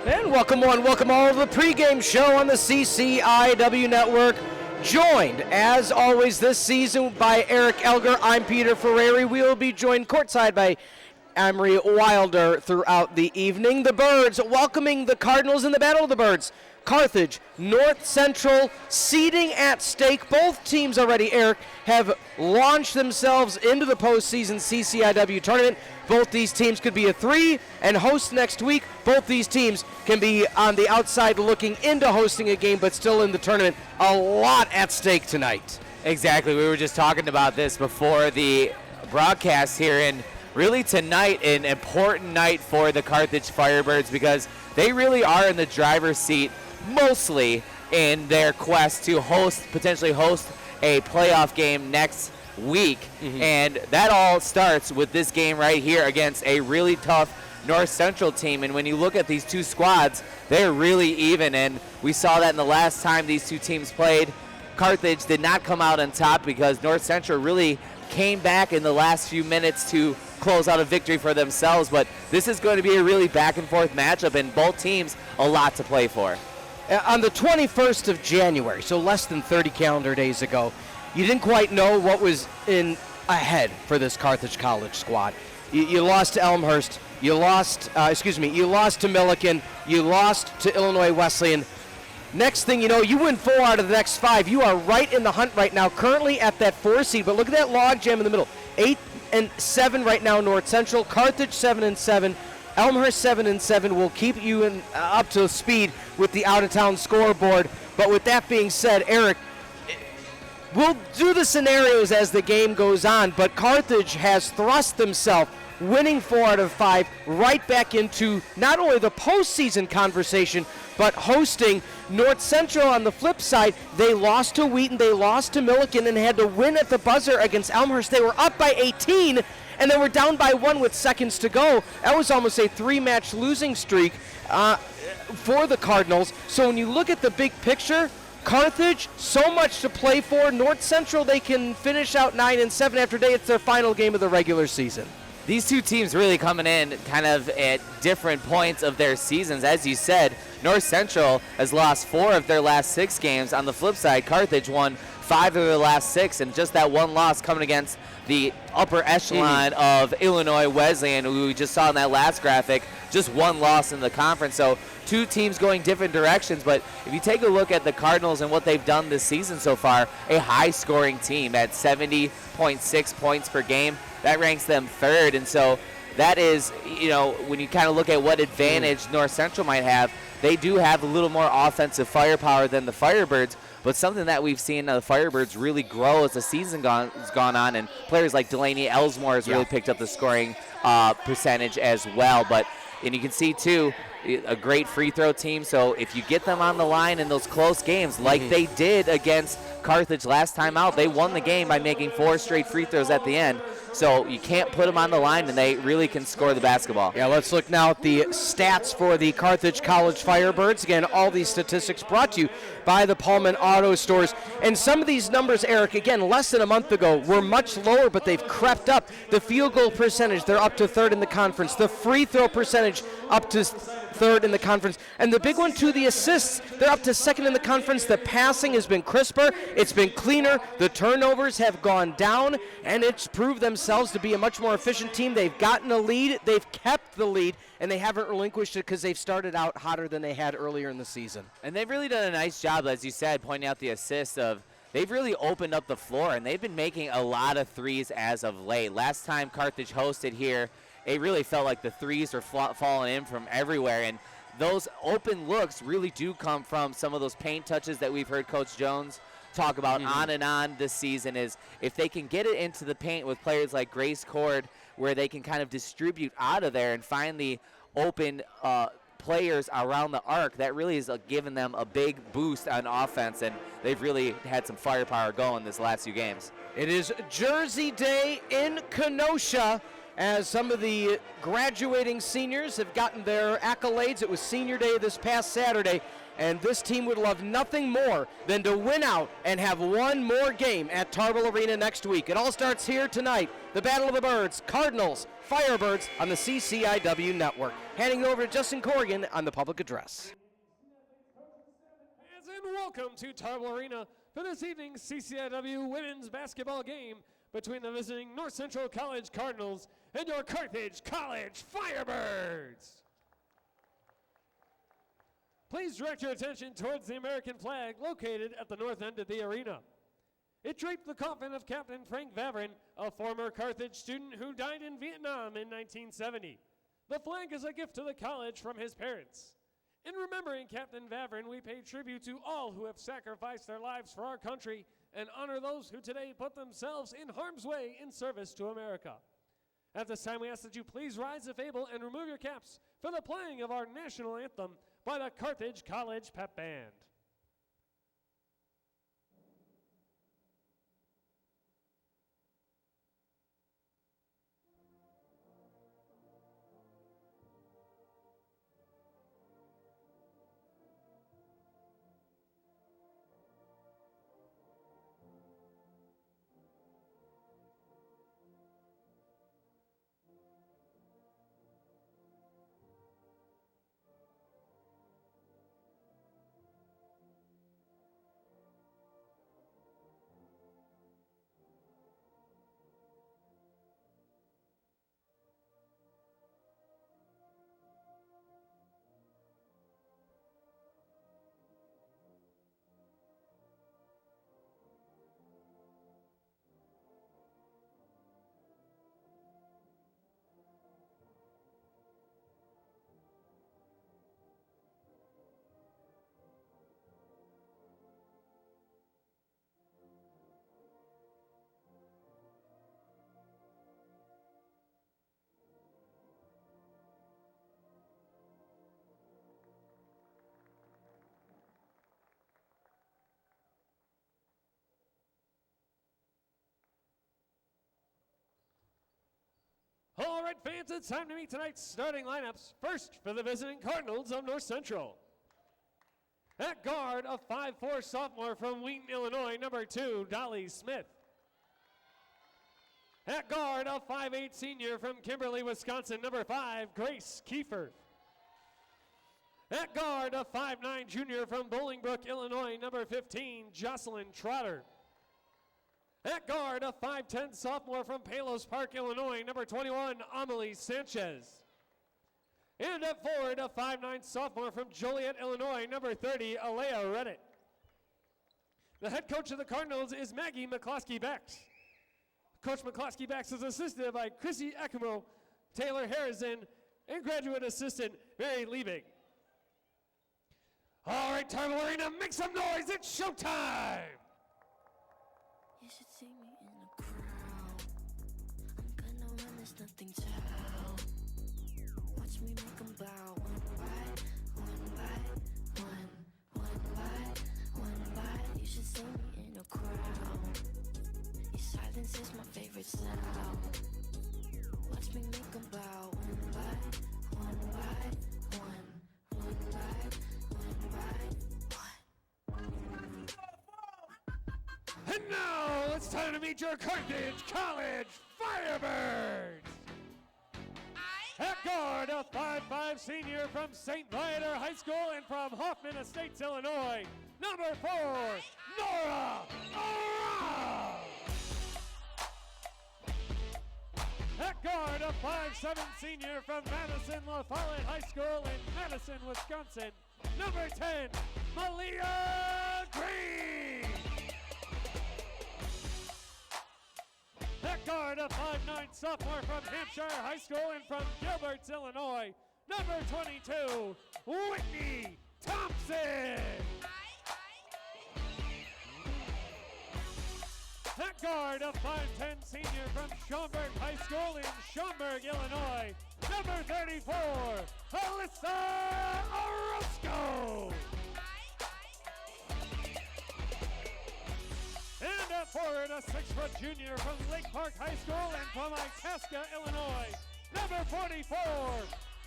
And welcome all to the pregame show on the CCIW Network. Joined, as always, this season by Eric Elger. I'm Peter Ferreri. We will be joined courtside by Amri Wilder throughout the evening. The Birds welcoming the Cardinals in the Battle of the Birds. Carthage, North Central, seeding at stake. Both teams already, Eric, have launched themselves into the postseason CCIW tournament. Both these teams could be a 3 and host next week. Both these teams can be on the outside looking into hosting a game, but still in the tournament. A lot at stake tonight. Exactly. We were just talking about this before the broadcast here, and really tonight an important night for the Carthage Firebirds because they really are in the driver's seat mostly in their quest to potentially host a playoff game next week. And that all starts with this game right here against a really tough North Central team. And when you look at these two squads, they're really even, and we saw that in the last time these two teams played. Carthage did not come out on top because North Central really came back in the last few minutes to close out a victory for themselves. But this is going to be a really back and forth matchup, and both teams a lot to play for. On the 21st of January, so less than 30 calendar days ago, you didn't quite know what was ahead for this Carthage College squad. You lost to Elmhurst, you lost to Milliken, you lost to Illinois Wesleyan. Next thing you know, you win 4 out of the next 5. You are right in the hunt right now, currently at that 4 seed, but look at that log jam in the middle. 8-7 right now, North Central, Carthage 7-7. Elmhurst 7-7 will keep you up to speed with the out-of-town scoreboard. But with that being said, Eric, we'll do the scenarios as the game goes on, but Carthage has thrust themselves, winning 4 out of 5, right back into not only the postseason conversation, but hosting. North Central on the flip side, they lost to Wheaton, they lost to Milliken, and had to win at the buzzer against Elmhurst. They were up by 18, and then were down by 1 with seconds to go. That was almost a 3-match losing streak for the Cardinals. So when you look at the big picture, Carthage, so much to play for. North Central, they can finish out 9-7 after day. It's their final game of the regular season. These two teams really coming in kind of at different points of their seasons. As you said, North Central has lost 4 of their last 6 games. On the flip side, Carthage won 5 of their last 6, and just that one loss coming against the upper echelon of Illinois Wesleyan, who we just saw in that last graphic, just one loss in the conference. So two teams going different directions, but if you take a look at the Cardinals and what they've done this season so far, a high-scoring team at 70.6 points per game, that ranks them 3rd. And so that is, when you kind of look at what advantage North Central might have, they do have a little more offensive firepower than the Firebirds, but something that we've seen the Firebirds really grow as the season has gone on, and players like Delaney Elsmore has really picked up the scoring percentage as well. And you can see, too, a great free throw team. So if you get them on the line in those close games, like they did against Carthage last time out, they won the game by making 4 straight free throws at the end. So you can't put them on the line, and they really can score the basketball. Yeah, let's look now at the stats for the Carthage College Firebirds. Again, all these statistics brought to you by the Pullman Auto Stores. And some of these numbers, Eric, again, less than a month ago, were much lower, but they've crept up. The field goal percentage, they're up to 3rd in the conference. The free throw percentage, up to 3rd in the conference. And the big one, too, the assists, they're up to 2nd in the conference. The passing has been crisper. It's been cleaner. The turnovers have gone down, and it's proved themselves to be a much more efficient team. They've gotten a lead. They've kept the lead, and they haven't relinquished it because they've started out hotter than they had earlier in the season. And they've really done a nice job, as you said, pointing out the assists of they've really opened up the floor, and they've been making a lot of threes as of late. Last time Carthage hosted here, it really felt like the threes were falling in from everywhere, and those open looks really do come from some of those paint touches that we've heard Coach Jones talk about on and on this season. Is if they can get it into the paint with players like Grace Cord, where they can kind of distribute out of there and find the open players around the arc, that really is giving them a big boost on offense, and they've really had some firepower going this last few games. It is Jersey Day in Kenosha, as some of the graduating seniors have gotten their accolades. It was senior day this past Saturday, and this team would love nothing more than to win out and have one more game at Tarble Arena next week. It all starts here tonight. The Battle of the Birds, Cardinals, Firebirds on the CCIW Network. Handing it over to Justin Corrigan on the public address. And welcome to Tarble Arena for this evening's CCIW women's basketball game between the visiting North Central College Cardinals and your Carthage College Firebirds. Please direct your attention towards the American flag located at the north end of the arena. It draped the coffin of Captain Frank Vavrin, a former Carthage student who died in Vietnam in 1970. The flag is a gift to the college from his parents. In remembering Captain Vavrin, we pay tribute to all who have sacrificed their lives for our country and honor those who today put themselves in harm's way in service to America. At this time, we ask that you please rise if able and remove your caps for the playing of our national anthem by the Carthage College Pep Band. All right, fans, it's time to meet tonight's starting lineups. First, for the visiting Cardinals of North Central. At guard, a 5'4" sophomore from Wheaton, Illinois, number 2, Dolly Smith. At guard, a 5'8" senior from Kimberly, Wisconsin, number 5, Grace Kiefer. At guard, a 5'9" junior from Bolingbrook, Illinois, number 15, Jocelyn Trotter. At guard, a 5'10" sophomore from Palos Park, Illinois, number 21, Amri Sanchez. And at forward, a 5'9" sophomore from Joliet, Illinois, number 30, Alea Redditt. The head coach of the Cardinals is Maggie McCloskey-Bex. Coach McCloskey-Bex is assisted by Chrissy Ekimo, Taylor Harrison, and graduate assistant Mary Liebig. All right, Tarble Arena, make some noise, it's showtime! You should see me in the crowd. I'm gonna run, there's nothing to help. Watch me make them bow. One by one by. You should see me in the crowd. Your silence is my favorite sound. Watch me make them bow. One by one. And now it's time to meet your Carthage College Firebirds. At guard, a 5'5" senior from St. Viator High School and from Hoffman Estates, Illinois, number 4, Nora Arra. At guard, a 5'7" senior from Madison La Follette High School in Madison, Wisconsin, number 10, Malia Green. At guard, a 5'9" sophomore from Hampshire High School and from Gilbert, Illinois, number 22, Whitney Thompson. At guard, a 5'10" senior from Schaumburg High School in Schaumburg, Illinois, number 34, Alyssa Orozco. And at forward, a 6' junior from Lake Park High School and from Itasca, Illinois, number 44,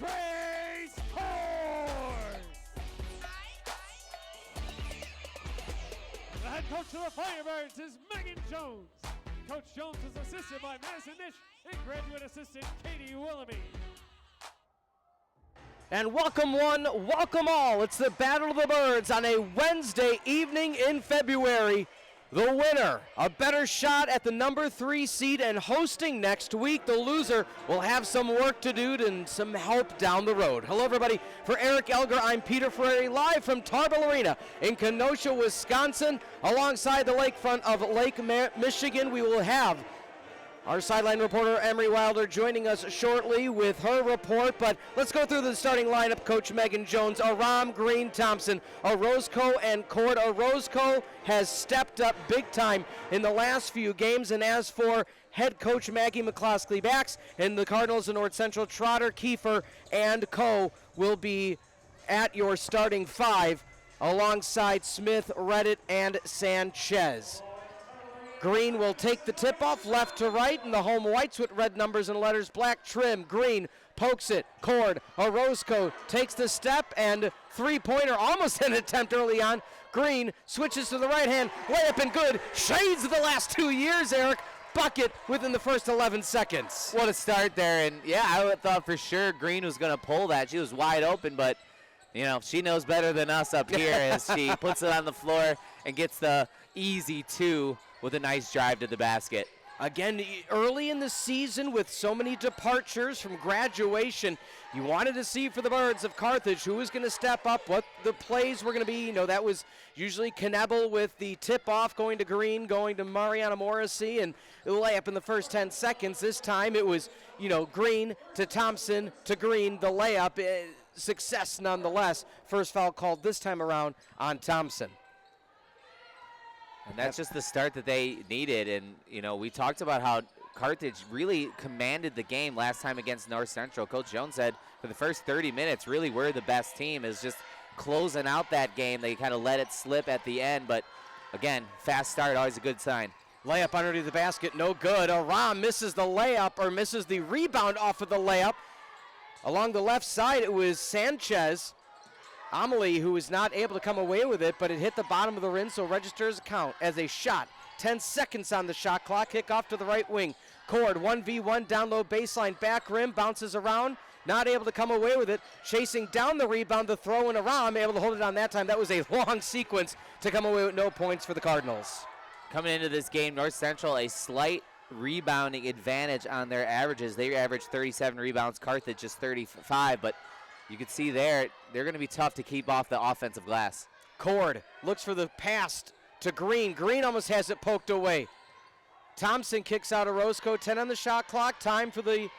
Grace Horse. to the Firebirds is Megan Jones. Coach Jones is assisted by Madison Nish and graduate assistant Katie Willoughby. And welcome one, welcome all. It's the Battle of the Birds on a Wednesday evening in February. The winner, a better shot at the number 3 seed and hosting next week. The loser will have some work to do and some help down the road. Hello, everybody. For Eric Elger, I'm Peter Ferreri, live from Tarble Arena in Kenosha, Wisconsin. Alongside the lakefront of Lake Michigan, we will have our sideline reporter, Amri Wilder, joining us shortly with her report. But let's go through the starting lineup. Coach Megan Jones, Aram, Green, Thompson, Orozco, and Cord. Orozco has stepped up big time in the last few games. And as for head coach Maggie McCloskey-Backs and the Cardinals in North Central, Trotter, Kiefer, and Co. will be at your starting 5 alongside Smith, Reddit, and Sanchez. Green will take the tip-off left to right, and the home whites with red numbers and letters, black trim. Green pokes it. Cord, Orozco takes the step, and three-pointer, almost an attempt early on. Green switches to the right hand, layup and good. Shades of the last 2 years, Eric. Bucket within the first 11 seconds. What a start there, and yeah, I thought for sure Green was going to pull that. She was wide open, but you know, she knows better than us up here as she puts it on the floor and gets the easy 2 with a nice drive to the basket. Again, early in the season with so many departures from graduation, you wanted to see for the Birds of Carthage who was going to step up, what the plays were going to be. You know, that was usually Knebel with the tip-off going to Green, going to Mariana Morrissey, and the layup in the first 10 seconds. This time it was, you know, Green to Thompson to Green, the layup. Success nonetheless. First foul called this time around on Thompson. And that's just the start that they needed. And, you know, we talked about how Carthage really commanded the game last time against North Central. Coach Jones said for the first 30 minutes, really we're the best team, is just closing out that game. They kind of let it slip at the end. But, again, fast start, always a good sign. Layup underneath the basket, no good. Aram misses the layup, or misses the rebound off of the layup. Along the left side, it was Sanchez. Amri, who was not able to come away with it, but it hit the bottom of the rim, so registers count as a shot. 10 seconds on the shot clock. Kick off to the right wing. Cord, 1v1 down low baseline, back rim, bounces around, not able to come away with it. Chasing down the rebound, the throw in Aram, able to hold it on that time. That was a long sequence to come away with no points for the Cardinals. Coming into this game, North Central a slight rebounding advantage on their averages. They averaged 37 rebounds, Carthage just 35, but you can see there, they're going to be tough to keep off the offensive glass. Cord looks for the pass to Green. Green almost has it poked away. Thompson kicks out Orozco, 10 on the shot clock. Time for the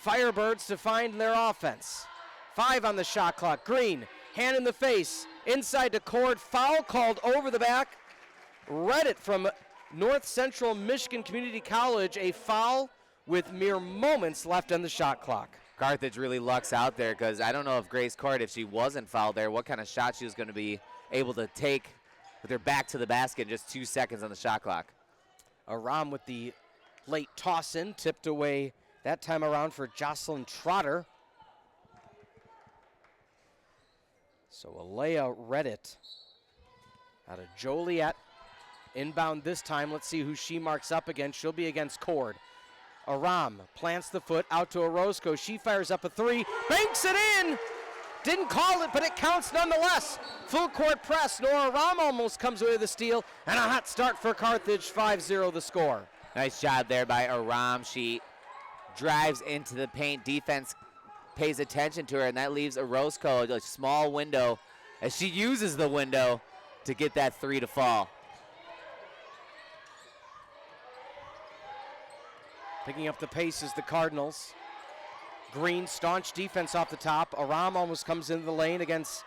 Firebirds to find their offense. 5 on the shot clock. Green, hand in the face, inside to Cord. Foul called over the back. Reddit from North Central Michigan Community College, a foul with mere moments left on the shot clock. Carthage really lucks out there because I don't know if Grace Cord, if she wasn't fouled there, what kind of shot she was going to be able to take with her back to the basket in just 2 seconds on the shot clock. Aram with the late toss-in, tipped away that time around for Jocelyn Trotter. So Alea Reddit out of Joliet. Inbound this time. Let's see who she marks up against. She'll be against Cord. Aram plants the foot out to Orozco. She fires up a 3, banks it in. Didn't call it, but it counts nonetheless. Full court press. Nora Aram almost comes away with the steal, and a hot start for Carthage. 5-0 the score. Nice job there by Aram. She drives into the paint. Defense pays attention to her, and that leaves Orozco a small window as she uses the window to get that 3 to fall. Picking up the pace is the Cardinals. Green, staunch defense off the top. Aram almost comes into the lane against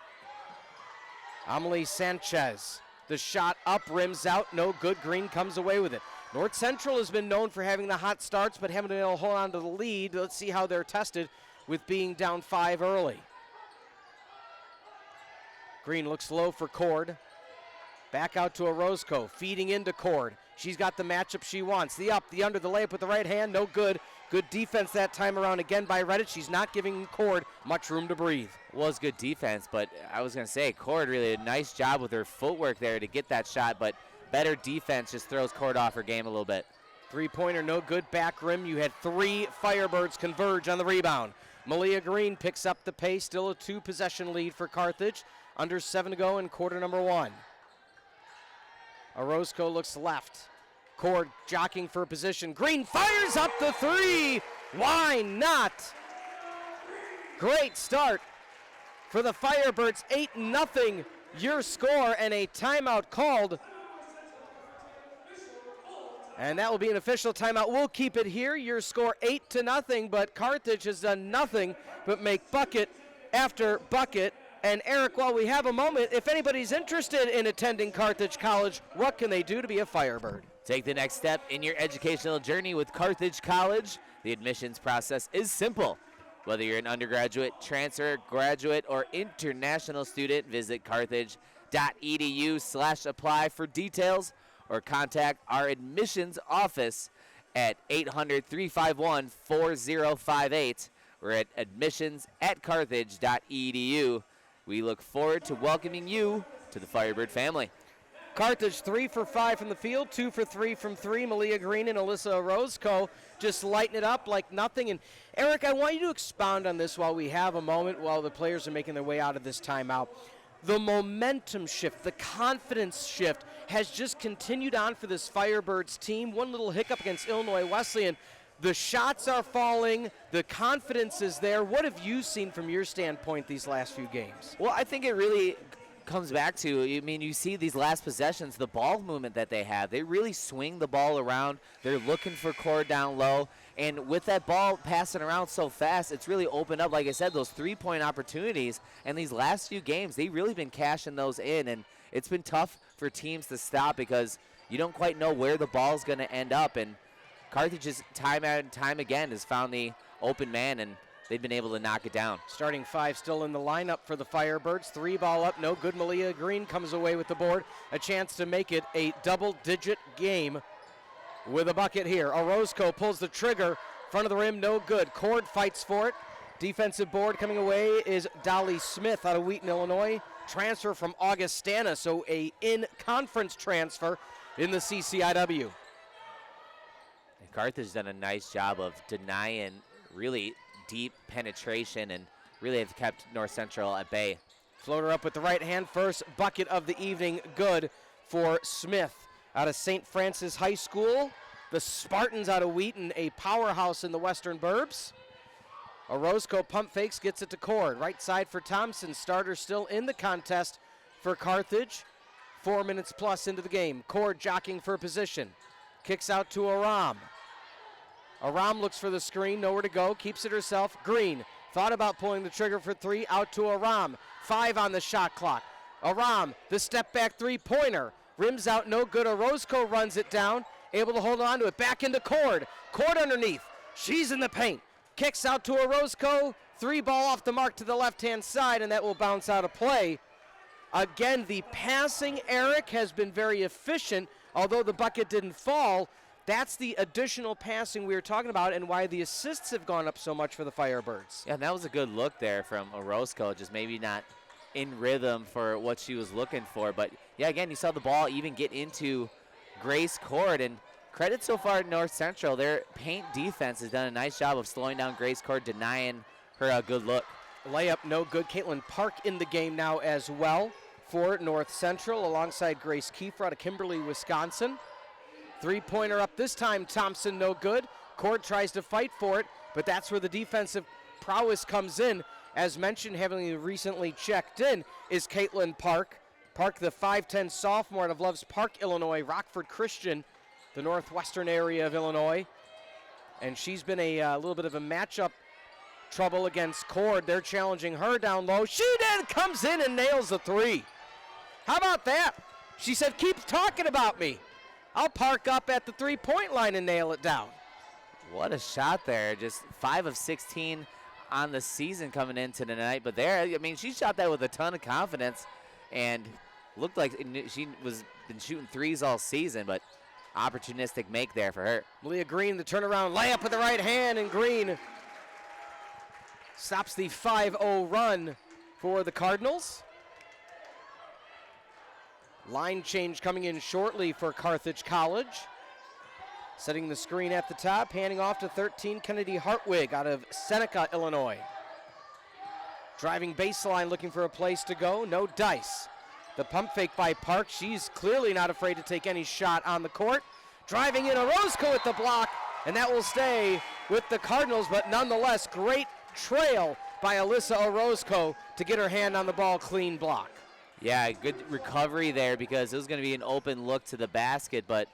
Amelie Sanchez. The shot up, rims out, no good. Green comes away with it. North Central has been known for having the hot starts, but haven't been able to hold on to the lead. Let's see how they're tested with being down 5 early. Green looks low for Cord. Back out to Orozco, feeding into Cord. She's got the matchup she wants. The up, the under, the layup with the right hand, no good. Good defense that time around again by Reddit. She's not giving Cord much room to breathe. Was good defense, but I was going to say, Cord really did a nice job with her footwork there to get that shot, but better defense just throws Cord off her game a little bit. Three-pointer, no good. Back rim. You had 3 Firebirds converge on the rebound. Malia Green picks up the pace. Still a 2-possession lead for Carthage. Under 7 to go in quarter number 1. Orozco looks left. Cord jockeying for position. Green fires up the 3. Why not? Great start for the Firebirds. 8-0 your score, and a timeout called. And that will be an official timeout. We'll keep it here. Your score 8-0, but Carthage has done nothing but make bucket after bucket. And Eric, while we have a moment, if anybody's interested in attending Carthage College, what can they do to be a Firebird? Take the next step in your educational journey with Carthage College. The admissions process is simple. Whether you're an undergraduate, transfer, graduate, or international student, visit carthage.edu/apply for details, or contact our admissions office at 800-351-4058. We're at admissions@carthage.edu. We look forward to welcoming you to the Firebird family. Carthage 3 for 5 from the field, 2 for 3 from 3. Malia Green and Alyssa Orozco just lighting it up like nothing. And Eric, I want you to expound on this while we have a moment, while the players are making their way out of this timeout. The momentum shift, the confidence shift has just continued on for this Firebirds team. One little hiccup against Illinois Wesleyan. The shots are falling. The confidence is there. What have you seen from your standpoint these last few games? Well, I think it really comes back to, you see these last possessions, the ball movement that they have. They really swing the ball around. They're looking for Cord down low. And with that ball passing around so fast, it's really opened up, like I said, those three-point opportunities. And these last few games, they've really been cashing those in. And it's been tough for teams to stop because you don't quite know where the ball's going to end up. And Carthage's time and time again has found the open man, and they've been able to knock it down. Starting 5 still in the lineup for the Firebirds. 3 ball up, no good. Malia Green comes away with the board. A chance to make it a double-digit game with a bucket here. Orozco pulls the trigger. Front of the rim, no good. Cord fights for it. Defensive board coming away is Dolly Smith out of Wheaton, Illinois. Transfer from Augustana, so a in-conference transfer in the CCIW. And Carthage done a nice job of denying really deep penetration and really have kept North Central at bay. Floater up with the right hand. First bucket of the evening, good for Smith out of St. Francis High School. The Spartans out of Wheaton, a powerhouse in the Western Burbs. Orozco pump fakes, gets it to Cord. Right side for Thompson. Starter still in the contest for Carthage. 4 minutes plus into the game. Cord jockeying for position. Kicks out to Aram. Aram looks for the screen, nowhere to go, keeps it herself. Green thought about pulling the trigger for 3, out to Aram. 5 on the shot clock. Aram, the step back three-pointer. Rims out, no good. Orozco runs it down, able to hold on to it. Back into Cord. Cord underneath. She's in the paint. Kicks out to Orozco. 3 ball off the mark to the left-hand side, and that will bounce out of play. Again, the passing, Eric, has been very efficient, although the bucket didn't fall. That's the additional passing we were talking about and why the assists have gone up so much for the Firebirds. Yeah, and that was a good look there from Orozco, just maybe not in rhythm for what she was looking for. But, yeah, again, you saw the ball even get into Grace Cord. And credit so far to North Central. Their paint defense has done a nice job of slowing down Grace Cord, denying her a good look. Layup no good. Caitlin Park in the game now as well for North Central alongside Grace Kiefer out of Kimberly, Wisconsin. 3-pointer up this time, Thompson no good. Cord tries to fight for it, but that's where the defensive prowess comes in. As mentioned, having recently checked in, is Caitlin Park. Park, the 5'10 sophomore out of Loves Park, Illinois, Rockford Christian, the northwestern area of Illinois. And she's been a little bit of a matchup trouble against Cord. They're challenging her down low. She then comes in and nails the 3. How about that? She said, keep talking about me. I'll park up at the 3-point line and nail it down. What a shot there. Just 5 of 16 on the season coming into tonight. But there, I mean, she shot that with a ton of confidence and looked like she was been shooting threes all season, but opportunistic make there for her. Malia Green, the turnaround layup with the right hand, and Green stops the 5-0 run for the Cardinals. Line change coming in shortly for Carthage College. Setting the screen at the top, handing off to 13, Kennedy Hartwig out of Seneca, Illinois. Driving baseline, looking for a place to go, no dice. The pump fake by Park, she's clearly not afraid to take any shot on the court. Driving in Orozco with the block, and that will stay with the Cardinals, but nonetheless, great trail by Alyssa Orozco to get her hand on the ball, clean block. Yeah, good recovery there because it was going to be an open look to the basket, but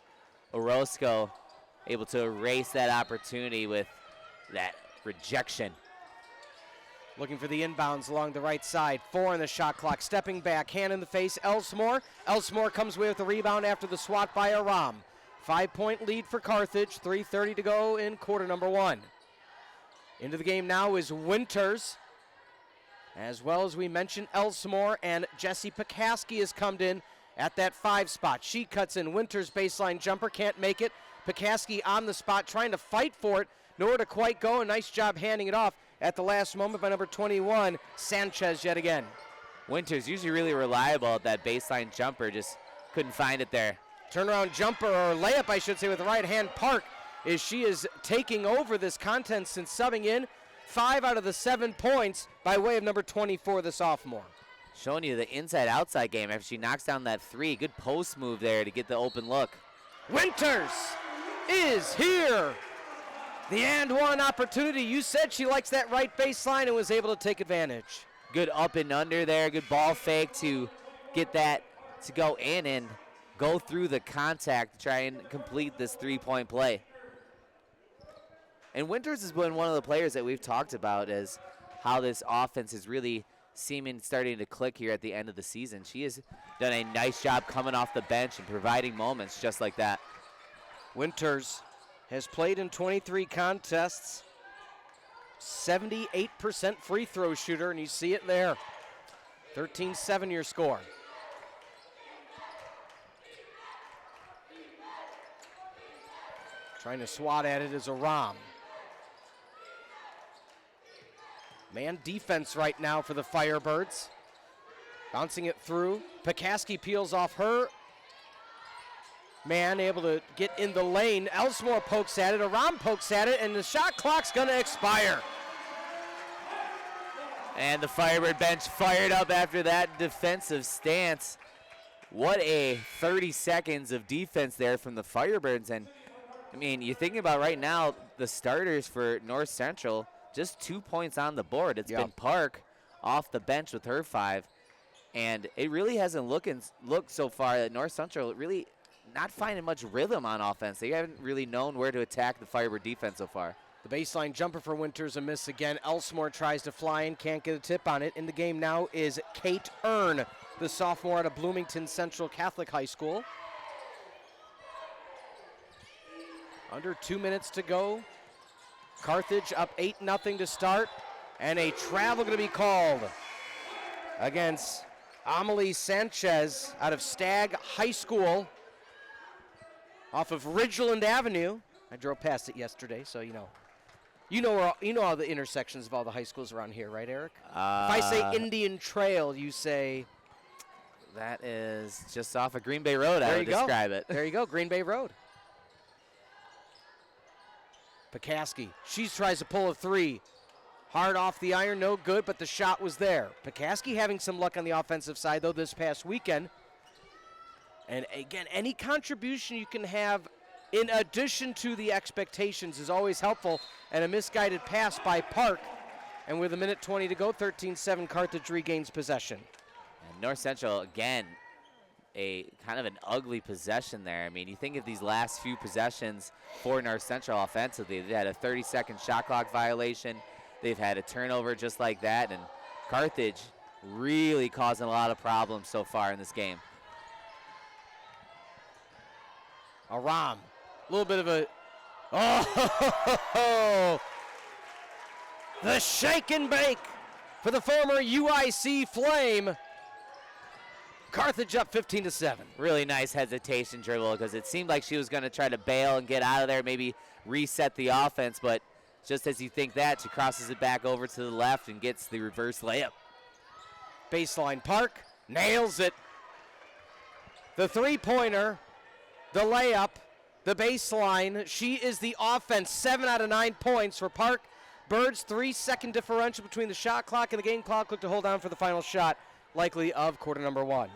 Orozco able to erase that opportunity with that rejection. Looking for the inbounds along the right side. 4 on the shot clock. Stepping back, hand in the face, Elsmore. Elsmore comes away with the rebound after the swat by Aram. 5-point lead for Carthage, 3:30 to go in quarter number 1. Into the game now is Winters. As well as we mentioned, Elsmore and Jessie Pekaski has come in at that 5 spot. She cuts in. Winters baseline jumper, can't make it. Pekaski on the spot, trying to fight for it. Nowhere to quite go. A nice job handing it off at the last moment by number 21, Sanchez yet again. Winters usually really reliable at that baseline jumper, just couldn't find it there. Turnaround jumper, or layup I should say, with the right hand. Park, as she is taking over this contest since subbing in. 5 out of the 7 points by way of number 24, the sophomore. Showing you the inside-outside game after she knocks down that 3. Good post move there to get the open look. Winters is here. The and one opportunity. You said she likes that right baseline and was able to take advantage. Good up and under there. Good ball fake to get that to go in and go through the contact to try and complete this 3-point play. And Winters has been one of the players that we've talked about as how this offense is really starting to click here at the end of the season. She has done a nice job coming off the bench and providing moments just like that. Winters has played in 23 contests, 78% free throw shooter, and you see it there. 13-7 your score. Trying to swat at it is Aram. Man defense right now for the Firebirds. Bouncing it through. Pekaski peels off her man, able to get in the lane. Elsmore pokes at it, Aram pokes at it, and the shot clock's gonna expire. And the Firebird bench fired up after that defensive stance. What a 30 seconds of defense there from the Firebirds. And I mean, you're thinking about right now, the starters for North Central, just 2 points on the board. It's been Park off the bench with her 5. And it really hasn't looked so far that North Central really not finding much rhythm on offense. They haven't really known where to attack the Firebird defense so far. The baseline jumper for Winters, a miss again. Elsmore tries to fly in, can't get a tip on it. In the game now is Kate Earn, the sophomore out of Bloomington Central Catholic High School. Under 2 minutes to go. Carthage up 8-0 to start, and a travel going to be called against Amelie Sanchez out of Stagg High School off of Ridgeland Avenue. I drove past it yesterday, so you know. You know all the intersections of all the high schools around here, right, Eric? If I say Indian Trail, you say? That is just off of Green Bay Road, I would describe it. There you go, Green Bay Road. Pekaski, she tries to pull a 3. Hard off the iron, no good, but the shot was there. Pekaski having some luck on the offensive side, though, this past weekend. And again, any contribution you can have in addition to the expectations is always helpful. And a misguided pass by Park. And with 1:20 to go, 13-7, Carthage regains possession. And North Central, again, a kind of an ugly possession there. I mean, you think of these last few possessions for North Central offensively. They had a 30-second shot clock violation. They've had a turnover just like that. And Carthage really causing a lot of problems so far in this game. Aram, a little bit of a, oh, the shake and bake for the former UIC Flame. Carthage up 15-7. Really nice hesitation dribble because it seemed like she was going to try to bail and get out of there, maybe reset the offense, but just as you think that, she crosses it back over to the left and gets the reverse layup. Baseline Park, nails it. The three-pointer, the layup, the baseline. She is the offense. 7 out of 9 points for Park. Birds 3-second differential between the shot clock and the game clock. Look to hold on for the final shot, likely of quarter number 1.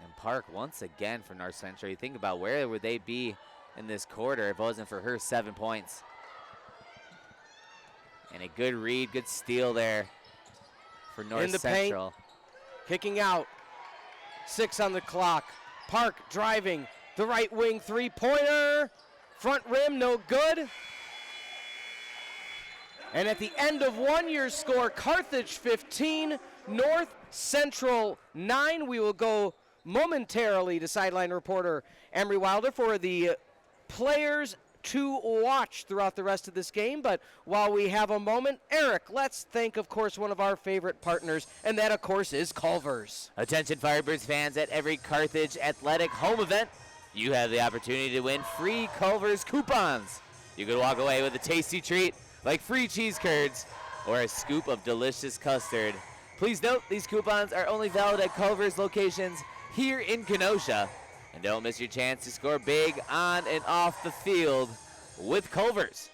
And Park, once again for North Central, you think about where would they be in this quarter if it wasn't for her 7 points. And a good read, good steal there for North in the Central. Paint, kicking out. 6 on the clock. Park driving the right wing three-pointer. Front rim, no good. And at the end of 1 year's score, Carthage 15, North Central 9. We will go momentarily to sideline reporter Amri Wilder for the players to watch throughout the rest of this game. But while we have a moment, Eric, let's thank, of course, one of our favorite partners, and that, of course, is Culver's. Attention Firebirds fans, at every Carthage athletic home event, you have the opportunity to win free Culver's coupons. You could walk away with a tasty treat like free cheese curds or a scoop of delicious custard. Please note, these coupons are only valid at Culver's locations here in Kenosha. And don't miss your chance to score big on and off the field with Culver's.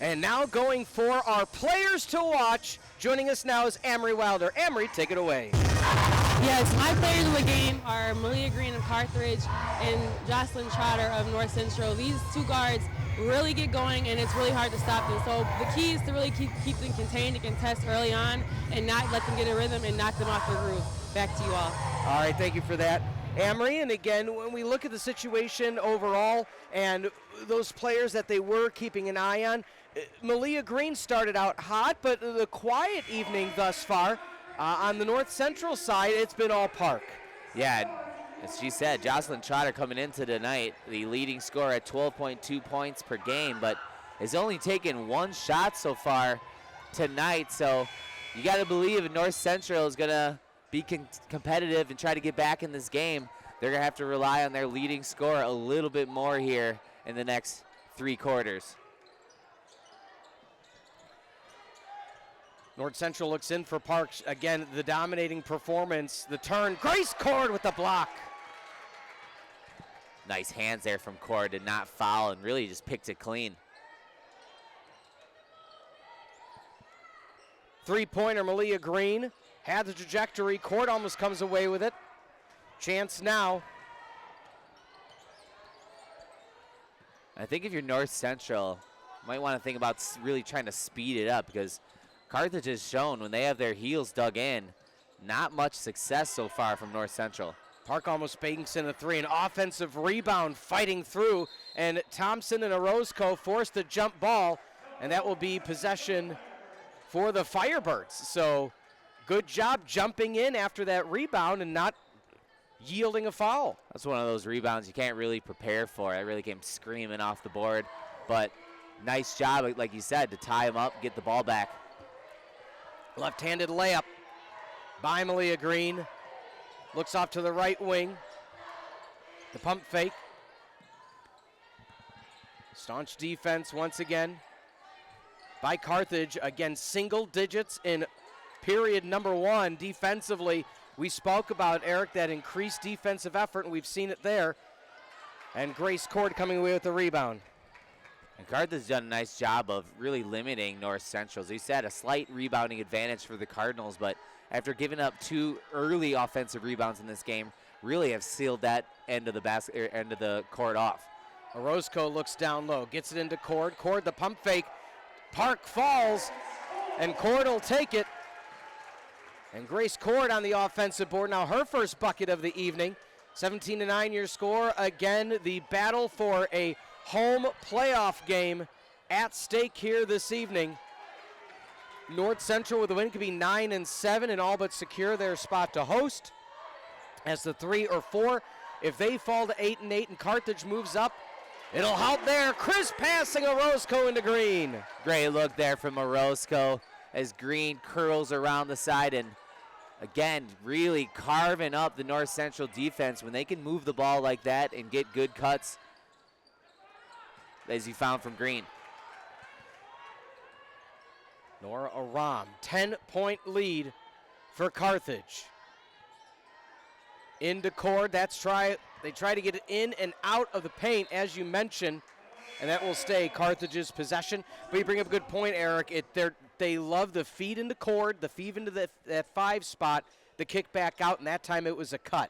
And now going for our players to watch. Joining us now is Amri Wilder. Amri, take it away. Yes, my players of the game are Malia Green of Carthage and Jocelyn Trotter of North Central. These two guards really get going, and it's really hard to stop them. So the key is to really keep them contained and contest early on and not let them get a rhythm and knock them off the groove. Back to you all. All right, thank you for that, Amri. And again, when we look at the situation overall and those players that they were keeping an eye on, Malia Green started out hot, but the quiet evening thus far, on the North Central side, it's been all Park. Yeah, as she said, Jocelyn Trotter coming into tonight, the leading scorer at 12.2 points per game, but has only taken 1 shot so far tonight. So you got to believe if North Central is going to be competitive and try to get back in this game, they're going to have to rely on their leading scorer a little bit more here in the next 3 quarters. North Central looks in for Parks. Again, the dominating performance. The turn. Grace Cord with the block. Nice hands there from Cord. Did not foul and really just picked it clean. Three-pointer, Malia Green. Had the trajectory. Cord almost comes away with it. Chance now. I think if you're North Central, you might want to think about really trying to speed it up, because Carthage has shown when they have their heels dug in, not much success so far from North Central. Park almost banks in a 3. An offensive rebound fighting through, and Thompson and Orozco forced the jump ball, and that will be possession for the Firebirds. So good job jumping in after that rebound and not yielding a foul. That's one of those rebounds you can't really prepare for. It really came screaming off the board, but nice job, like you said, to tie him up, get the ball back. Left-handed layup by Malia Green. Looks off to the right wing. The pump fake. Staunch defense once again by Carthage. Again, single digits in period number 1 defensively. We spoke about, Eric, that increased defensive effort, and we've seen it there. And Grace Cord coming away with the rebound. And Carthage has done a nice job of really limiting North Central. As you said, a slight rebounding advantage for the Cardinals, but after giving up 2 early offensive rebounds in this game, really have sealed that end of the end of the court off. Orozco looks down low, gets it into Cord. Cord, the pump fake. Park falls, and Cord will take it. And Grace Cord on the offensive board. Now her first bucket of the evening. 17-9 your score. Again, the battle for a home playoff game at stake here this evening. North Central with a win could be 9-7 and all but secure their spot to host. As the 3 or 4, if they fall to 8-8 and Carthage moves up, it'll help there. Chris passing Orozco into Green. Great look there from Orozco as Green curls around the side, and again, really carving up the North Central defense when they can move the ball like that and get good cuts, as you found from Green. Nora Aram, 10-point lead for Carthage. Into Cord. They try to get it in and out of the paint, as you mentioned, and that will stay Carthage's possession. But you bring up a good point, Eric. They love the feed into Cord, the feed into that 5 spot, the kick back out, and that time it was a cut.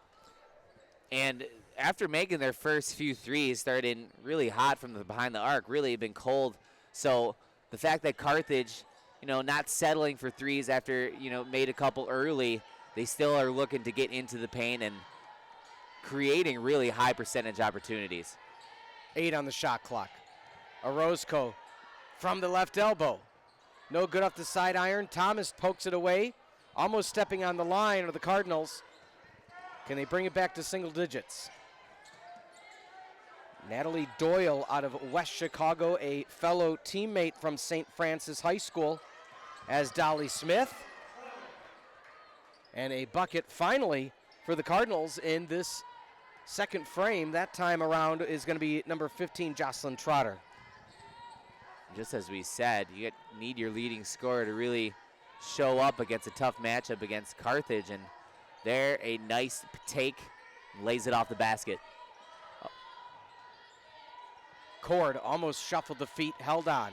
And after making their first few threes, starting really hot from behind the arc, really been cold. So the fact that Carthage, not settling for threes after, made a couple early, they still are looking to get into the paint and creating really high percentage opportunities. 8 on the shot clock. Orozco from the left elbow. No good off the side iron. Thomas pokes it away, almost stepping on the line of the Cardinals. Can they bring it back to single digits? Natalie Doyle out of West Chicago, a fellow teammate from St. Francis High School, as Dolly Smith. And a bucket finally for the Cardinals in this second frame. That time around is going to be number 15, Jocelyn Trotter. Just as we said, you need your leading scorer to really show up against a tough matchup against Carthage, and there a nice take, lays it off the basket. Cord almost shuffled the feet, held on.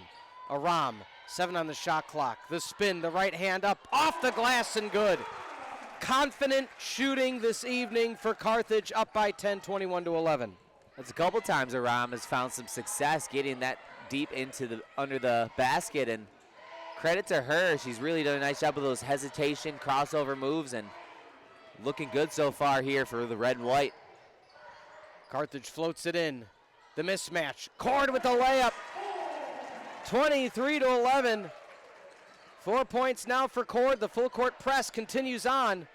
Aram, 7 on the shot clock. The spin, the right hand up, off the glass and good. Confident shooting this evening for Carthage, up by 10, 21-11. That's a couple times Aram has found some success getting that deep into under the basket, and credit to her. She's really done a nice job with those hesitation crossover moves and looking good so far here for the red and white. Carthage floats it in. The mismatch. Cord with the layup. 23-11. 4 points now for Cord. The full court press continues on.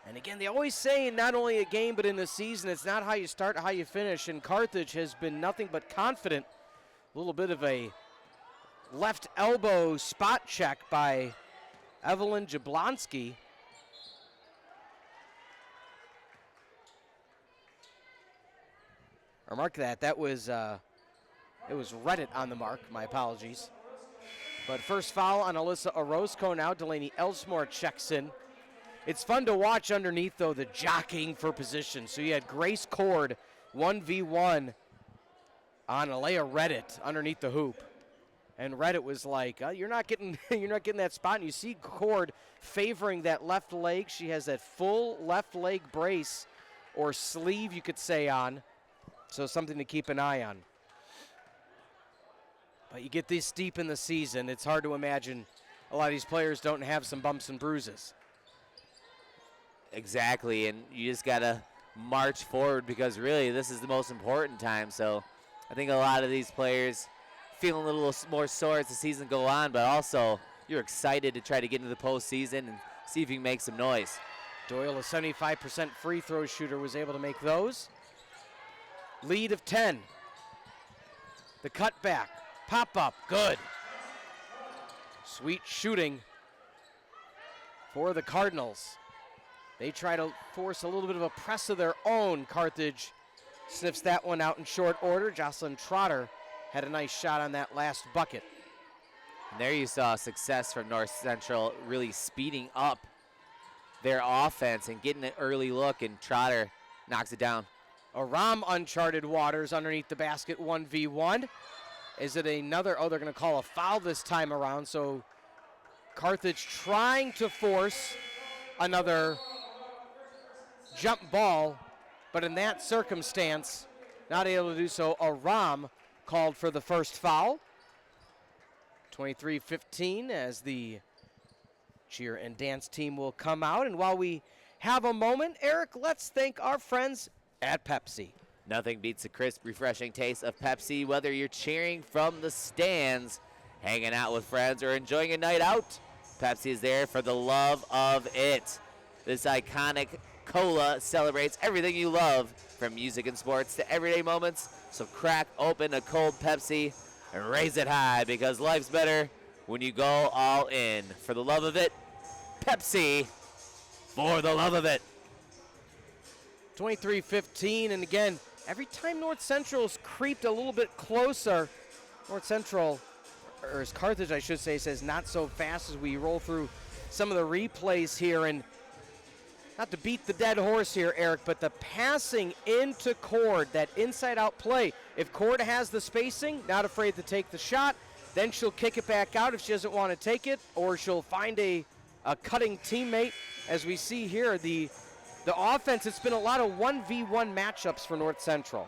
And again, they always say not only a game but in the season, it's not how you start, how you finish. And Carthage has been nothing but confident. A little bit of a left elbow spot check by Evelyn Jablonski. Or mark that. That was it was Reddit on the mark. My apologies. But first foul on Alyssa Orozco now. Delaney Elsmore checks in. It's fun to watch underneath, though, the jockeying for position. So you had Grace Cord 1v1 on Alea Reddit underneath the hoop. And Reddit was like, you're not getting that spot. And you see Cord favoring that left leg. She has that full left leg brace or sleeve, you could say, on. So something to keep an eye on. But you get this deep in the season, it's hard to imagine a lot of these players don't have some bumps and bruises. Exactly, and you just got to march forward because really this is the most important time. So I think a lot of these players feeling a little more sore as the season go on, but also you're excited to try to get into the postseason and see if you can make some noise. Doyle, a 75% free throw shooter, was able to make those. Lead of 10. The cutback, pop up, good. Sweet shooting for the Cardinals. They try to force a little bit of a press of their own. Carthage sniffs that one out in short order. Jocelyn Trotter had a nice shot on that last bucket. And there you saw success from North Central really speeding up their offense and getting an early look, and Trotter knocks it down. Aram uncharted waters underneath the basket, 1v1. Is it another? Oh, they're going to call a foul this time around. So Carthage trying to force another jump ball, but in that circumstance, not able to do so. Aram called for the first foul. 23-15 as the cheer and dance team will come out. And while we have a moment, Eric, let's thank our friends at Pepsi. Nothing beats the crisp, refreshing taste of Pepsi, whether you're cheering from the stands, hanging out with friends, or enjoying a night out. Pepsi is there for the love of it. This iconic cola celebrates everything you love, from music and sports to everyday moments. So crack open a cold Pepsi and raise it high, because life's better when you go all in. For the love of it, Pepsi, for the love of it. 23-15, and again, every time North Central's creeped a little bit closer, North Central, or as Carthage I should say, says not so fast as we roll through some of the replays here, and not to beat the dead horse here, Eric, but the passing into Cord, that inside-out play. If Cord has the spacing, not afraid to take the shot, then she'll kick it back out if she doesn't want to take it, or she'll find a cutting teammate. As we see here, the offense, it's been a lot of 1v1 matchups for North Central.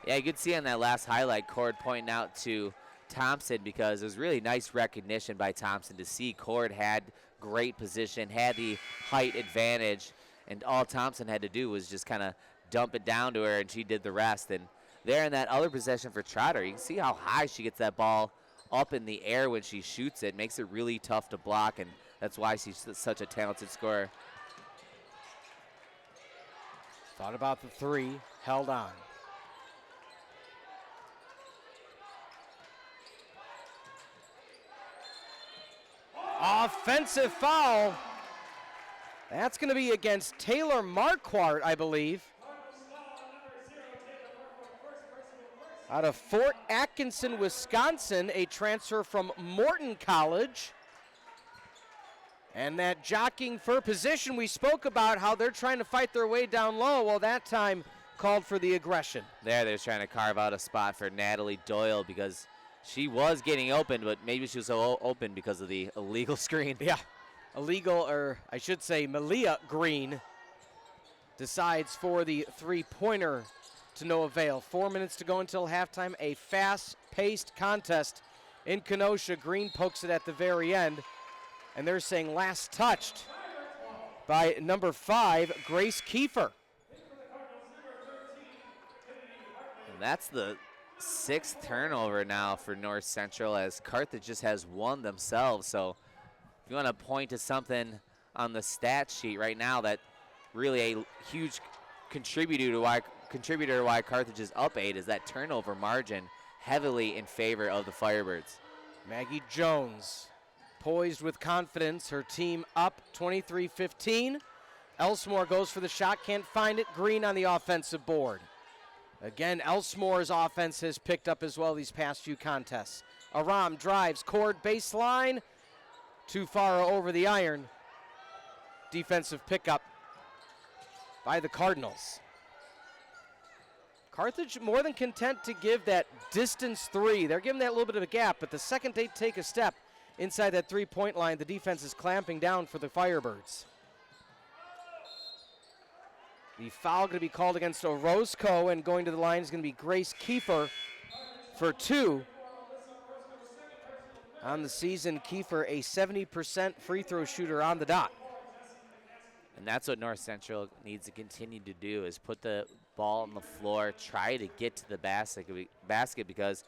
Yeah, you could see on that last highlight, Cord pointing out to Thompson, because it was really nice recognition by Thompson to see Cord had great position, had the height advantage, and all Thompson had to do was just kind of dump it down to her, and she did the rest. And there in that other possession for Trotter, you can see how high she gets that ball up in the air when she shoots it. Makes it really tough to block, and that's why she's such a talented scorer. Thought about the three, held on. Offensive foul. That's going to be against Taylor Marquardt, I believe. Out of Fort Atkinson, Wisconsin, a transfer from Morton College. And that jockeying for position, we spoke about how they're trying to fight their way down low. Well, that time called for the aggression. They're trying to carve out a spot for Natalie Doyle because she was getting open, but maybe she was so open because of the illegal screen. Yeah, illegal, or I should say Malia Green decides for the three-pointer to no avail. 4 minutes to go until halftime. A fast-paced contest in Kenosha. Green pokes it at the very end, and they're saying last touched by number 5, Grace Kiefer. And that's the 6th turnover now for North Central, as Carthage just has one themselves. So if you want to point to something on the stat sheet right now that really a huge contributor to why Carthage is up 8 is that turnover margin heavily in favor of the Firebirds. Maggie Jones poised with confidence, her team up 23-15. Elsmore goes for the shot, can't find it. Green on the offensive board. Again, Elsmore's offense has picked up as well these past few contests. Aram drives, Cord baseline, too far over the iron. Defensive pickup by the Cardinals. Carthage more than content to give that distance three. They're giving that little bit of a gap, but the second they take a step inside that three-point line, the defense is clamping down for the Firebirds. The foul going to be called against Orozco, and going to the line is going to be Grace Kiefer for 2. On the season, Kiefer a 70% free throw shooter on the dot. And that's what North Central needs to continue to do, is put the ball on the floor, try to get to the basket, because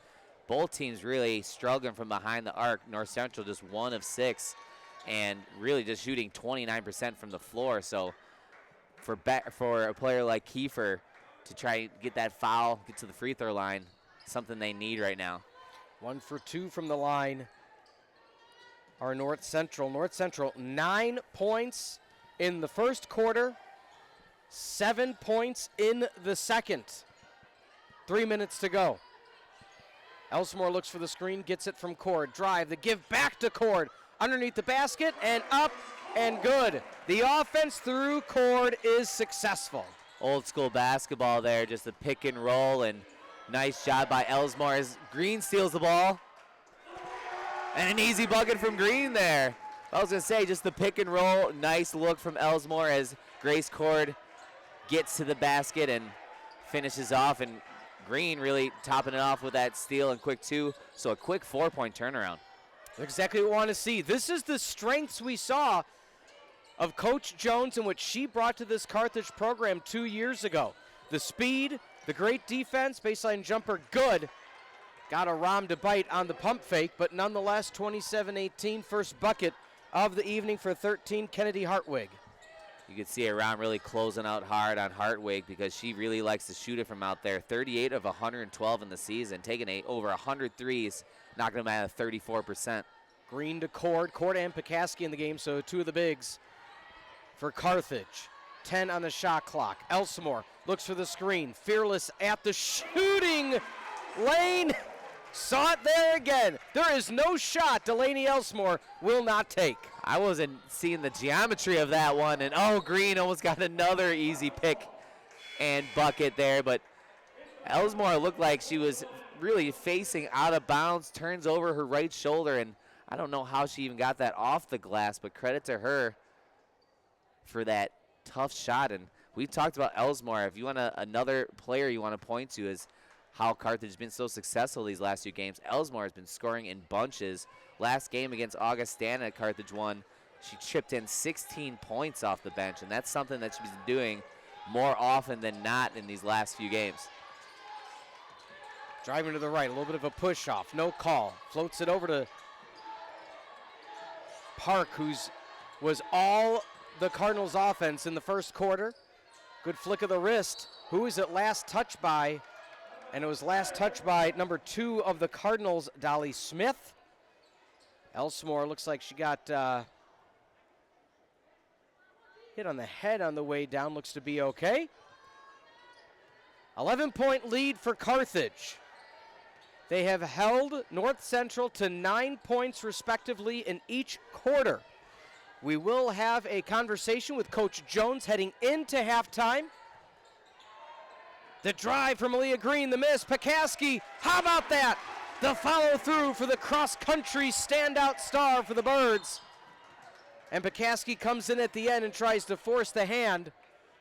both teams really struggling from behind the arc. North Central just 1 of 6 and really just shooting 29% from the floor. So for a player like Kiefer to try and get that foul, get to the free throw line, something they need right now. 1 for 2 from the line are North Central. North Central 9 points in the first quarter, 7 points in the second. 3 minutes to go. Elsmore looks for the screen, gets it from Cord. Drive, the give back to Cord. Underneath the basket and up and good. The offense through Cord is successful. Old school basketball there, just a pick and roll, and nice job by Elsmore as Green steals the ball. And an easy bucket from Green there. I was going to say, just the pick and roll, nice look from Elsmore as Grace Cord gets to the basket and finishes off, and Green really topping it off with that steal and quick 2. So a quick 4-point turnaround. Exactly what we want to see. This is the strengths we saw of Coach Jones and what she brought to this Carthage program 2 years ago. The speed, the great defense, baseline jumper, good. Got a Rom to bite on the pump fake, but nonetheless, 27-18, first bucket of the evening for 13, Kennedy Hartwig. You can see Aram really closing out hard on Hartwig because she really likes to shoot it from out there. 38 of 112 in the season, taking over 100 threes, knocking them at 34%. Green to Cord and Pekaski in the game, so 2 of the bigs for Carthage. 10 on the shot clock. Elsmore looks for the screen, fearless at the shooting lane, Saw it there again. There is no shot Delaney Elsmore will not take. I wasn't seeing the geometry of that one, and oh, Green almost got another easy pick and bucket there, but Elsmore looked like she was really facing out of bounds, turns over her right shoulder, and I don't know how she even got that off the glass, but credit to her for that tough shot. And we've talked about Elsmore. If you want another player you want to point to is how Carthage has been so successful these last few games. Elsmore has been scoring in bunches. Last game against Augustana, Carthage won. She chipped in 16 points off the bench, and that's something that she's been doing more often than not in these last few games. Driving to the right, a little bit of a push off, no call. Floats it over to Park, was all the Cardinals' offense in the first quarter. Good flick of the wrist. Who is it last touched by? And it was last touched by number 2 of the Cardinals, Dolly Smith. Elsmore looks like she got hit on the head on the way down. Looks to be okay. 11-point lead for Carthage. They have held North Central to 9 points respectively in each quarter. We will have a conversation with Coach Jones heading into halftime. The drive from Aaliyah Green, the miss. Pekaski, how about that? The follow through for the cross-country standout star for the Birds. And Pekaski comes in at the end and tries to force the hand.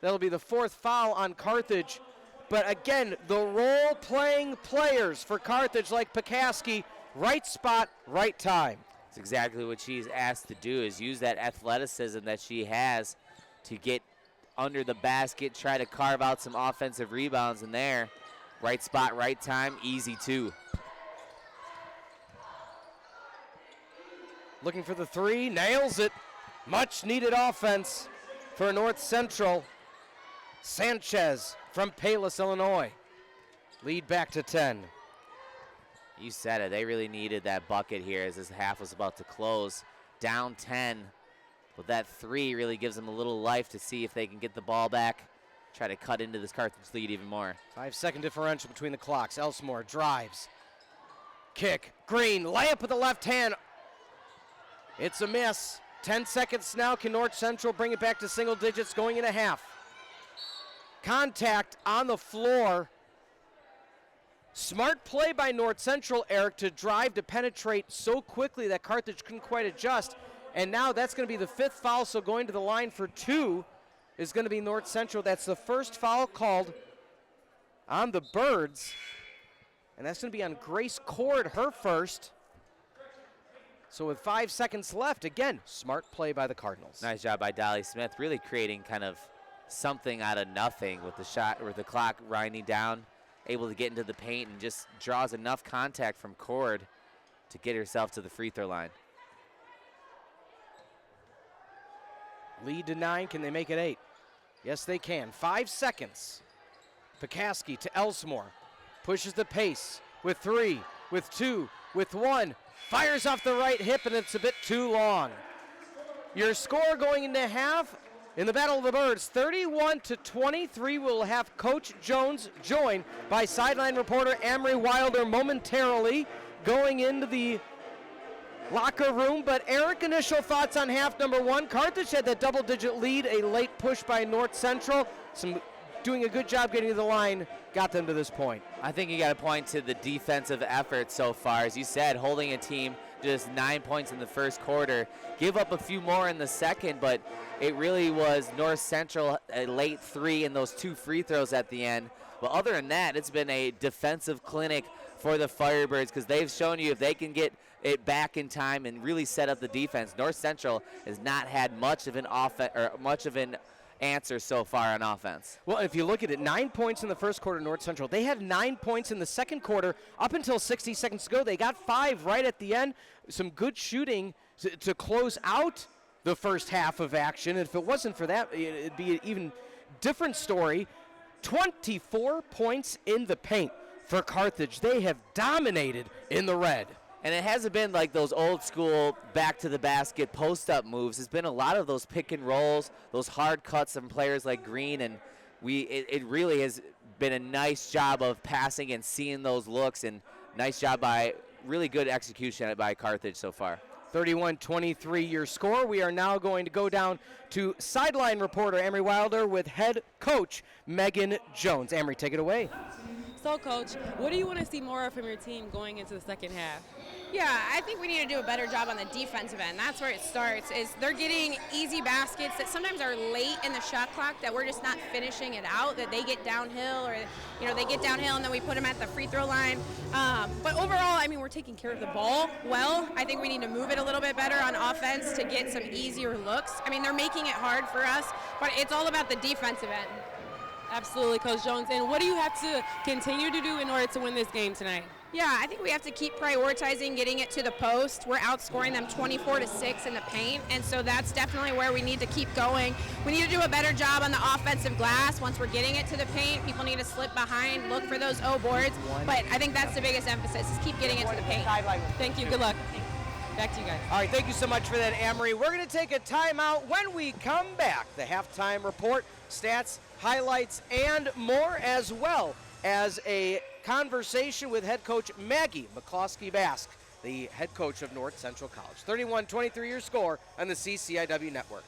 That'll be the 4th foul on Carthage. But again, the role-playing players for Carthage like Pekaski, right spot, right time. That's exactly what she's asked to do, is use that athleticism that she has to get under the basket, try to carve out some offensive rebounds in there. Right spot, right time, easy too. Looking for the 3, nails it. Much needed offense for North Central. Sanchez from Palos, Illinois. Lead back to 10. You said it, they really needed that bucket here as this half was about to close. Down 10. But that 3 really gives them a little life to see if they can get the ball back, try to cut into this Carthage lead even more. 5-second differential between the clocks. Elsmore drives. Kick. Green, layup with the left hand. It's a miss. 10 seconds now. Can North Central bring it back to single digits going in a half? Contact on the floor. Smart play by North Central, Eric, to drive to penetrate so quickly that Carthage couldn't quite adjust. And now that's going to be the 5th foul, so going to the line for 2 is going to be North Central. That's the first foul called on the Birds. And that's going to be on Grace Cord, her first. So with 5 seconds left, again, smart play by the Cardinals. Nice job by Dolly Smith, really creating kind of something out of nothing with the shot, with the clock winding down, able to get into the paint and just draws enough contact from Cord to get herself to the free throw line. Lead to 9. Can they make it 8? Yes, they can. 5 seconds. Pekaski to Elsmore. Pushes the pace with 3, with 2, with 1. Fires off the right hip, and it's a bit too long. Your score going into half in the Battle of the Birds, 31-23. We'll have Coach Jones joined by sideline reporter Amri Wilder momentarily going into the locker room. But Eric, initial thoughts on half number 1. Carthage had that double-digit lead, a late push by North Central. Doing a good job getting to the line, got them to this point. I think you got to point to the defensive effort so far. As you said, holding a team just 9 points in the first quarter. Give up a few more in the second, but it really was North Central, a late 3 and those 2 free throws at the end. But other than that, it's been a defensive clinic for the Firebirds because they've shown you if they can get it back in time and really set up the defense. North Central has not had much of an answer so far on offense. Well, if you look at it, 9 points in the first quarter, North Central. They had 9 points in the second quarter. Up until 60 seconds to go, they got 5 right at the end. Some good shooting to close out the first half of action. If it wasn't for that, it'd be an even different story. 24 points in the paint for Carthage. They have dominated in the red. And it hasn't been like those old school back to the basket post up moves. It's been a lot of those pick and rolls, those hard cuts from players like Green, and it really has been a nice job of passing and seeing those looks and nice job really good execution by Carthage so far. 31-23 your score. We are now going to go down to sideline reporter Amri Wilder with head coach Megan Jones. Amri, take it away. So, Coach, what do you want to see more of from your team going into the second half? Yeah, I think we need to do a better job on the defensive end. That's where it starts. Is they're getting easy baskets that sometimes are late in the shot clock that we're just not finishing it out. That they get downhill, or they get downhill and then we put them at the free throw line. But overall, I mean, we're taking care of the ball well. I think we need to move it a little bit better on offense to get some easier looks. I mean, they're making it hard for us, but it's all about the defensive end. Absolutely, Coach Jones. And what do you have to continue to do in order to win this game tonight? Yeah, I think we have to keep prioritizing getting it to the post. We're outscoring them 24-6 in the paint, and so that's definitely where we need to keep going. We need to do a better job on the offensive glass. Once we're getting it to the paint, people need to slip behind, look for those O boards. But I think that's the biggest emphasis, is keep getting it to the paint. Thank you. Good luck. Back to you guys. All right, thank you so much for that, Amri. We're going to take a timeout. When we come back, the halftime report, stats, highlights, and more, as well as a conversation with head coach Maggie McCloskey-Bask, the head coach of North Central College. 31-23 your score on the CCIW network.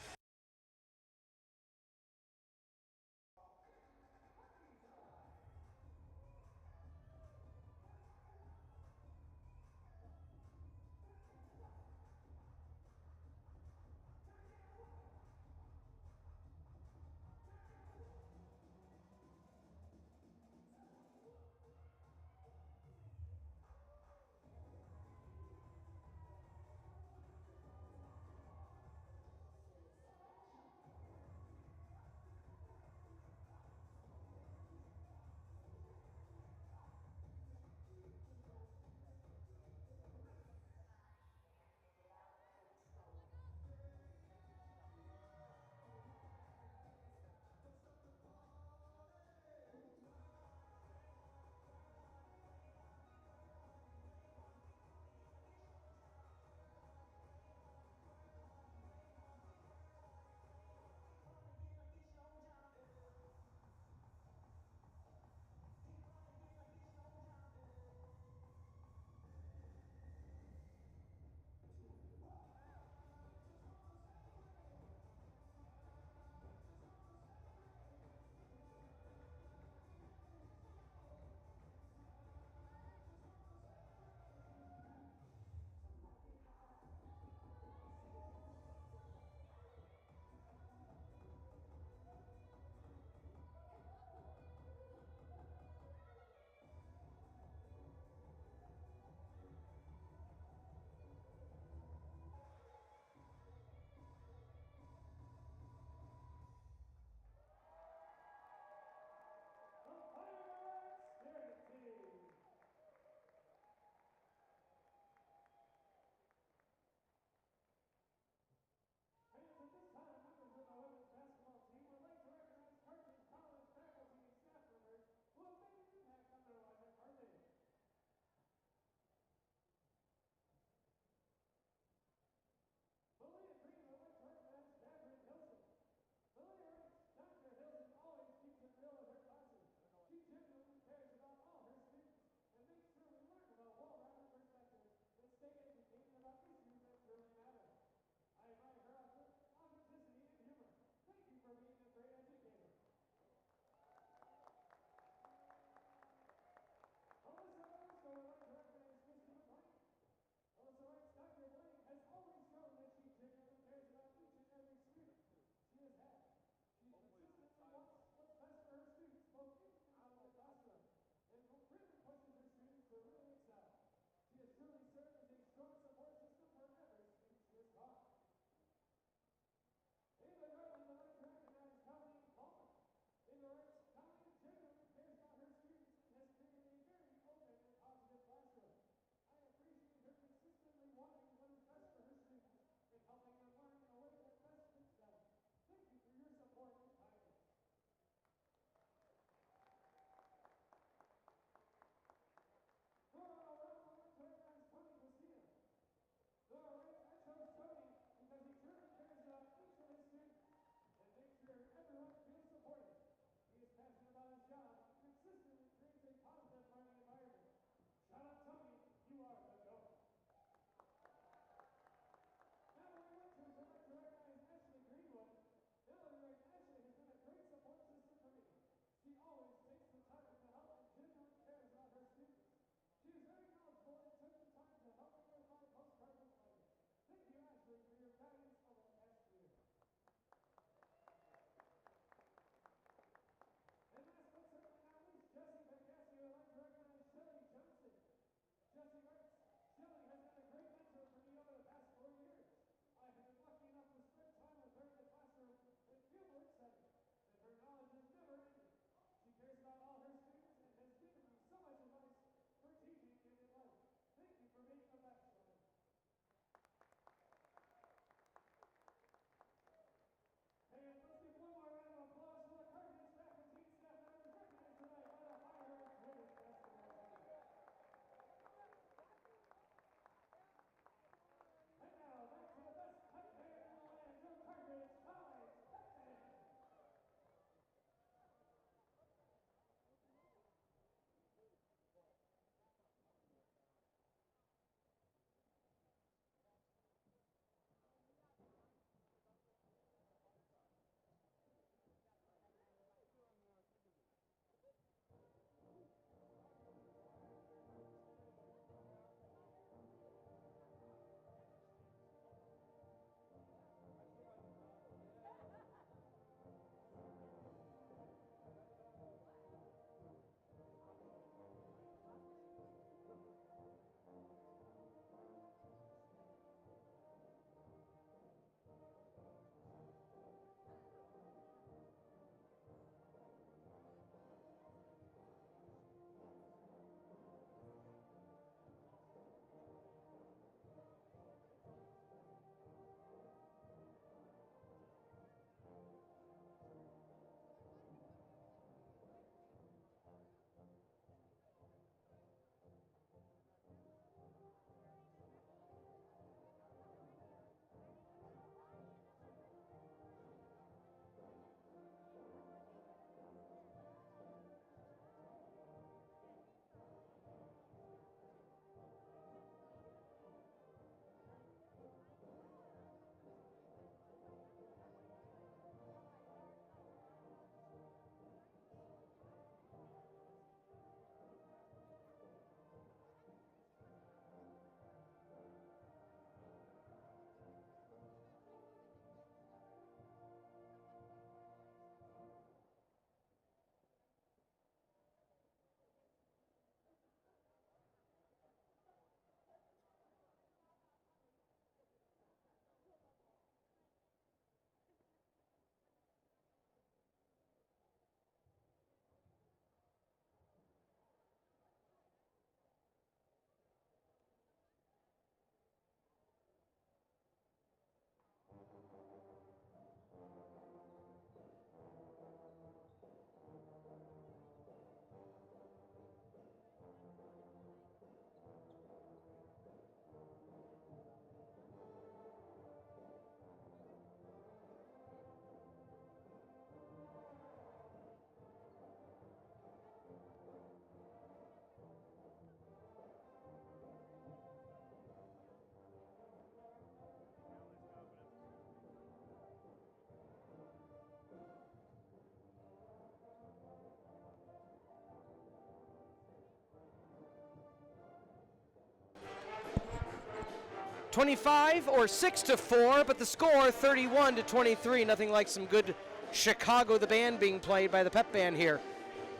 25 or 6-4, but the score 31-23. Nothing like some good Chicago the Band being played by the pep band here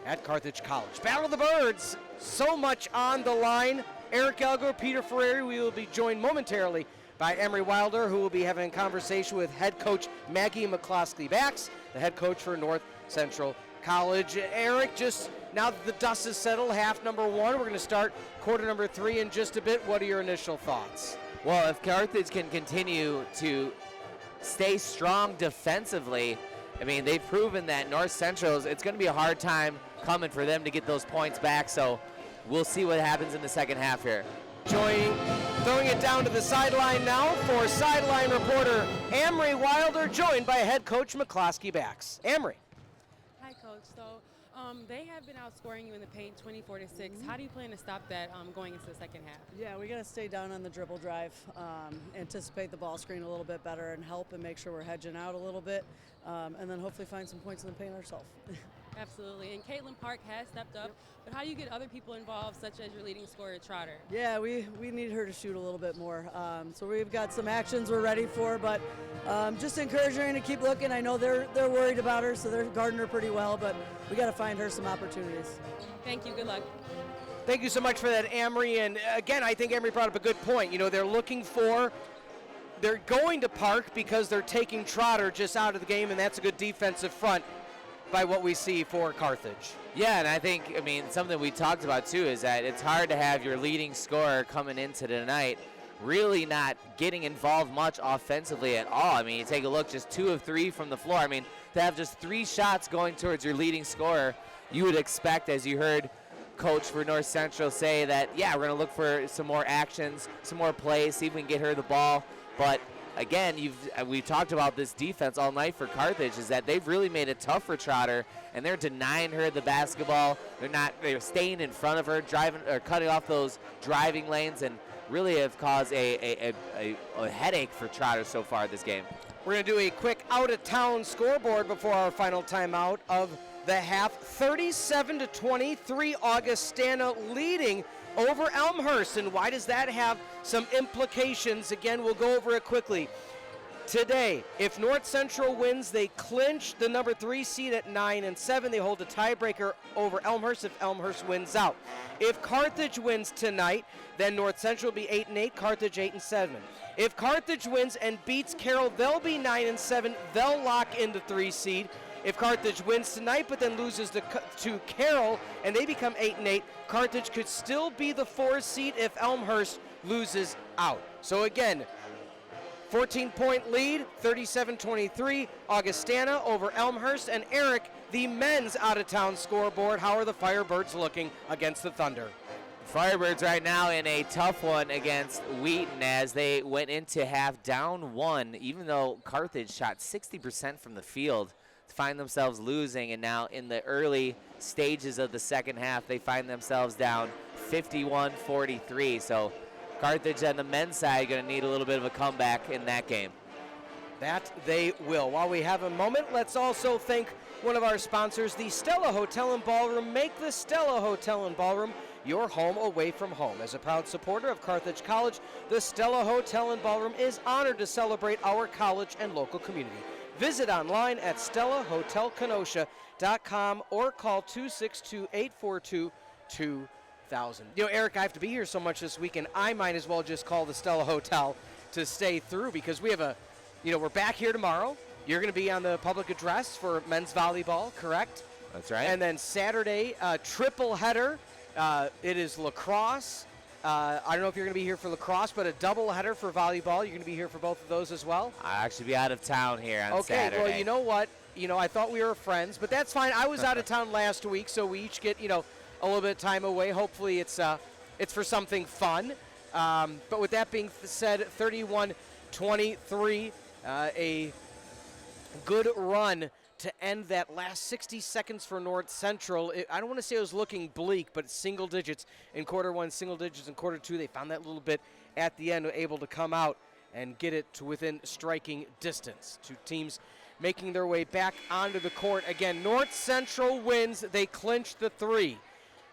at Carthage College. Battle of the Birds, so much on the line. Eric Elger, Peter Ferreri. We will be joined momentarily by Amri Wilder, who will be having a conversation with head coach Maggie McCloskey-Bax, the head coach for North Central College. Eric, just now that the dust is settled, half number one, we're going to start quarter number 3 in just a bit. What are your initial thoughts? Well, if Carthage can continue to stay strong defensively, I mean, they've proven that North Central's, it's going to be a hard time coming for them to get those points back, so we'll see what happens in the second half here. Throwing it down to the sideline now for sideline reporter Amri Wilder, joined by head coach McCloskey-Bax. Amri. Hi, Coach. So they have been outscoring you in the paint 24-6. How do you plan to stop that going into the second half? Yeah, we got to stay down on the dribble drive, anticipate the ball screen a little bit better and help and make sure we're hedging out a little bit, and then hopefully find some points in the paint ourselves. Absolutely. And Caitlin Park has stepped up, but how do you get other people involved, such as your leading scorer, Trotter? Yeah, we need her to shoot a little bit more. So we've got some actions we're ready for, but just encouraging her to keep looking. I know they're worried about her, so they're guarding her pretty well, but we got to find her some opportunities. Thank you. Good luck. Thank you so much for that, Amri. And again, I think Amri brought up a good point. You know, they're going to Park because they're taking Trotter just out of the game, and that's a good defensive front by what we see for Carthage. Yeah, and I think, I mean, something we talked about too is that it's hard to have your leading scorer coming into tonight really not getting involved much offensively at all. I mean, you take a look, just 2 of 3 from the floor. I mean, to have just 3 shots going towards your leading scorer, you would expect, as you heard coach for North Central say, that, yeah, we're going to look for some more actions, some more plays, see if we can get her the ball. But again, we've talked about this defense all night for Carthage, is that they've really made it tough for Trotter, and they're denying her the basketball. They're staying in front of her, driving or cutting off those driving lanes, and really have caused a headache for Trotter so far this game. We're going to do a quick out-of-town scoreboard before our final timeout of the half. 37-23, Augustana leading over Elmhurst. And why does that have some implications? Again, we'll go over it quickly. Today, if North Central wins, they clinch the number 3 seed at 9-7. They hold a tiebreaker over Elmhurst if Elmhurst wins out. If Carthage wins tonight, then North Central will be 8-8, Carthage 8-7. If Carthage wins and beats Carroll, they'll be 9-7. They'll lock in the 3 seed. If Carthage wins tonight but then loses to Carroll and they become 8-8, Carthage could still be the 4 seed if Elmhurst loses out. So again, 14-point lead, 37-23, Augustana over Elmhurst. And Eric, the men's out-of-town scoreboard, how are the Firebirds looking against the Thunder? Firebirds right now in a tough one against Wheaton as they went into half down 1, even though Carthage shot 60% from the field to find themselves losing. And now in the early stages of the second half, they find themselves down 51-43. So Carthage on the men's side going to need a little bit of a comeback in that game. That they will. While we have a moment, let's also thank one of our sponsors, the Stella Hotel and Ballroom. Make the Stella Hotel and Ballroom your home away from home. As a proud supporter of Carthage College, the Stella Hotel and Ballroom is honored to celebrate our college and local community. Visit online at stellahotelkenosha.com or call 262-842-2000. You know, Eric, I have to be here so much this weekend, I might as well just call the Stella Hotel to stay through because we have we're back here tomorrow. You're going to be on the public address for men's volleyball, correct? That's right. And then Saturday, triple header. It is lacrosse. I don't know if you're going to be here for lacrosse, but a double header for volleyball. You're going to be here for both of those as well? I'll actually be out of town here on Saturday. Okay, well, you know what? I thought we were friends, but that's fine. I was out of town last week, so we each get, a little bit of time away. Hopefully it's for something fun. But with that being said, 31-23, a good run to end that last 60 seconds for North Central. I don't want to say it was looking bleak, but single digits in quarter 1, single digits in quarter 2. They found that little bit at the end, able to come out and get it to within striking distance. 2 teams making their way back onto the court. Again, North Central wins. They clinch the 3.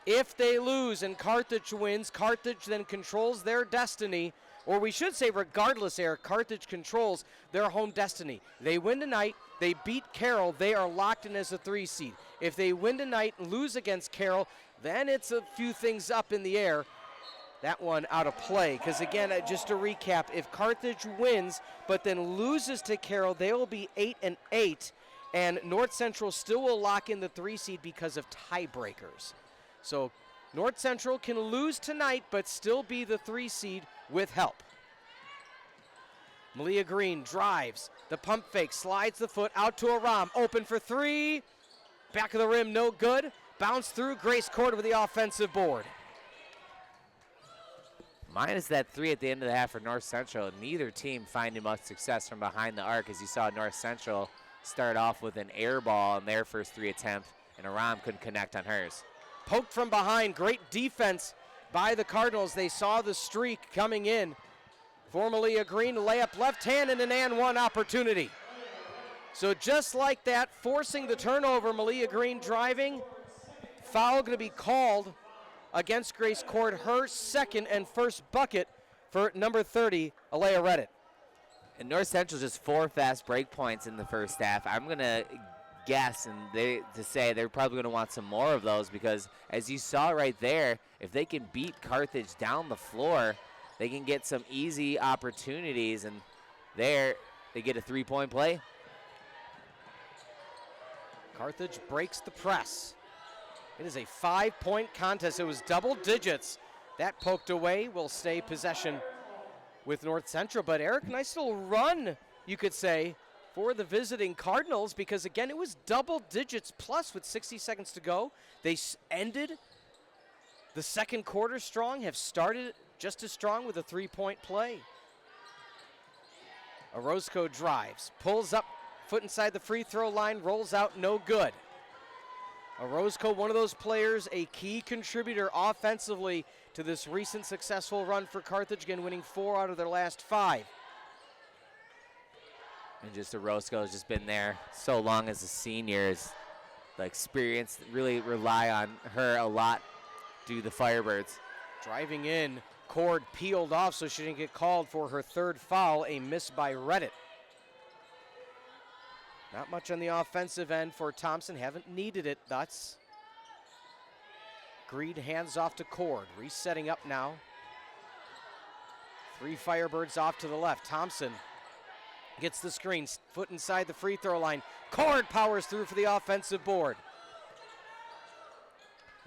If they lose and Carthage wins, Carthage then controls their destiny or we should say regardless, Eric, Carthage controls their home destiny. They win tonight, they beat Carroll, they are locked in as a 3 seed. If they win tonight and lose against Carroll, then it's a few things up in the air. That one out of play, because again, just to recap, if Carthage wins but then loses to Carroll, they will be 8-8, and North Central still will lock in the 3 seed because of tiebreakers. So North Central can lose tonight but still be the 3 seed with help. Malia Green drives, the pump fake, slides the foot out to Aram, open for 3, back of the rim, no good, bounce through, Grace Cord with the offensive board. Minus that 3 at the end of the half for North Central. Neither team finding much success from behind the arc, as you saw North Central start off with an air ball on their first 3 attempt, and Aram couldn't connect on hers. Poked from behind, great defense by the Cardinals. They saw the streak coming in. For Malia Green, layup left hand and an and one opportunity. So just like that, forcing the turnover, Malia Green driving. Foul going to be called against Grace Cord, her second and first bucket for number 30, Alea Reddit. And North Central just 4 fast break points in the first half. I'm going to guess to say they're probably going to want some more of those, because as you saw right there, if they can beat Carthage down the floor, they can get some easy opportunities, and there they get a 3-point play. Carthage breaks the press. It is a 5-point contest. It was double digits. That poked away will stay possession with North Central. But Eric, nice little run, you could say, for the visiting Cardinals, because again, it was double digits plus with 60 seconds to go. They ended the second quarter strong, have started just as strong with a 3-point play. Orozco drives, pulls up, foot inside the free throw line, rolls out, no good. Orozco, one of those players, a key contributor offensively to this recent successful run for Carthage, again winning 4 out of their last 5. And just Orozco has just been there so long as a senior. The experience, really rely on her a lot due to the Firebirds. Driving in, Cord peeled off so she didn't get called for her 3rd foul, a miss by Reddit. Not much on the offensive end for Thompson. Haven't needed it, thus. Greed hands off to Cord. Resetting up now. 3 Firebirds off to the left. Thompson gets the screen. Foot inside the free throw line. Cord powers through for the offensive board.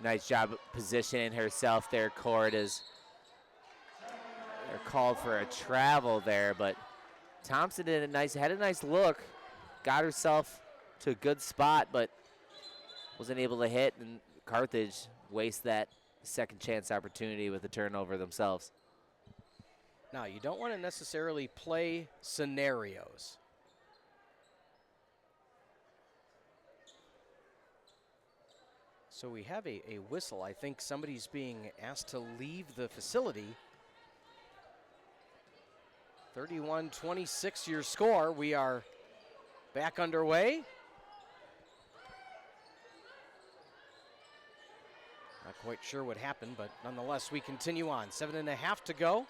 Nice job positioning herself there. Cord is they're called for a travel there, but Thompson had a nice look. Got herself to a good spot, but wasn't able to hit, and Carthage wastes that second chance opportunity with the turnover themselves. Now, you don't want to necessarily play scenarios. So we have a whistle. I think somebody's being asked to leave the facility. 31-26 your score. We are back underway. Not quite sure what happened, but nonetheless, we continue on. 7.5 to go.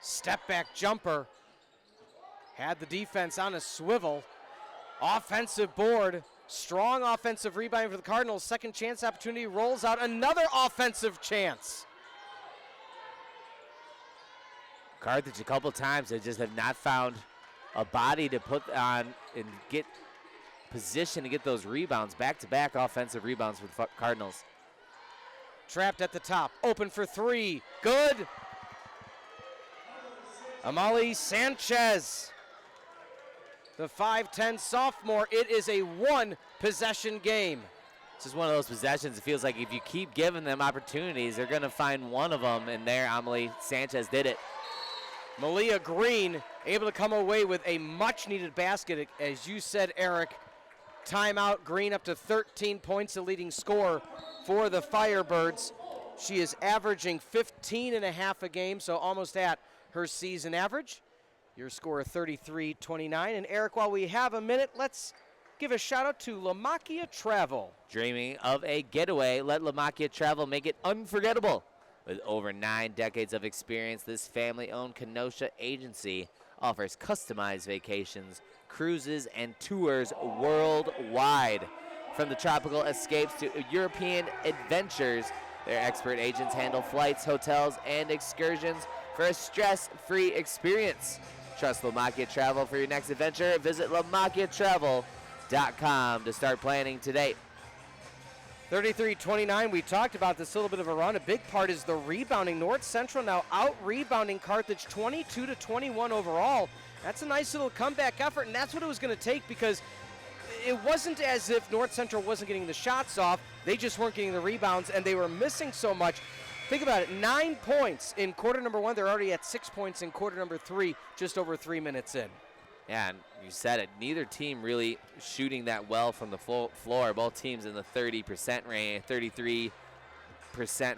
Step back jumper. Had the defense on a swivel. Offensive board. Strong offensive rebound for the Cardinals. Second chance opportunity, rolls out another offensive chance. Carthage a couple times, they just have not found a body to put on and get position to get those rebounds, back-to-back offensive rebounds for the Cardinals. Trapped at the top, open for 3, good. Amali Sanchez, the 5'10 sophomore. It is a 1-possession game. This is one of those possessions, it feels like if you keep giving them opportunities, they're gonna find one of them, and there Amali Sanchez did it. Malia Green able to come away with a much-needed basket. As you said, Eric, timeout. Green up to 13 points, the leading scorer for the Firebirds. She is averaging 15.5 a game, so almost at her season average. Your score 33-29. And Eric, while we have a minute, let's give a shout out to Lamakia Travel. Dreaming of a getaway, let Lamakia Travel make it unforgettable. With over 9 decades of experience, this family-owned Kenosha agency offers customized vacations, cruises, and tours worldwide. From the tropical escapes to European adventures, their expert agents handle flights, hotels, and excursions for a stress-free experience. Trust Lamakia Travel for your next adventure. Visit lamakiatravel.com to start planning today. 33-29, we talked about this, a little bit of a run. A big part is the rebounding. North Central now out-rebounding Carthage 22-21 overall. That's a nice little comeback effort, and that's what it was going to take, because it wasn't as if North Central wasn't getting the shots off. They just weren't getting the rebounds, and they were missing so much. Think about it, 9 points in quarter number 1. They're already at 6 points in quarter number 3, just over 3 minutes in. Yeah, and you said it. Neither team really shooting that well from the floor. Both teams in the 30% range, 33%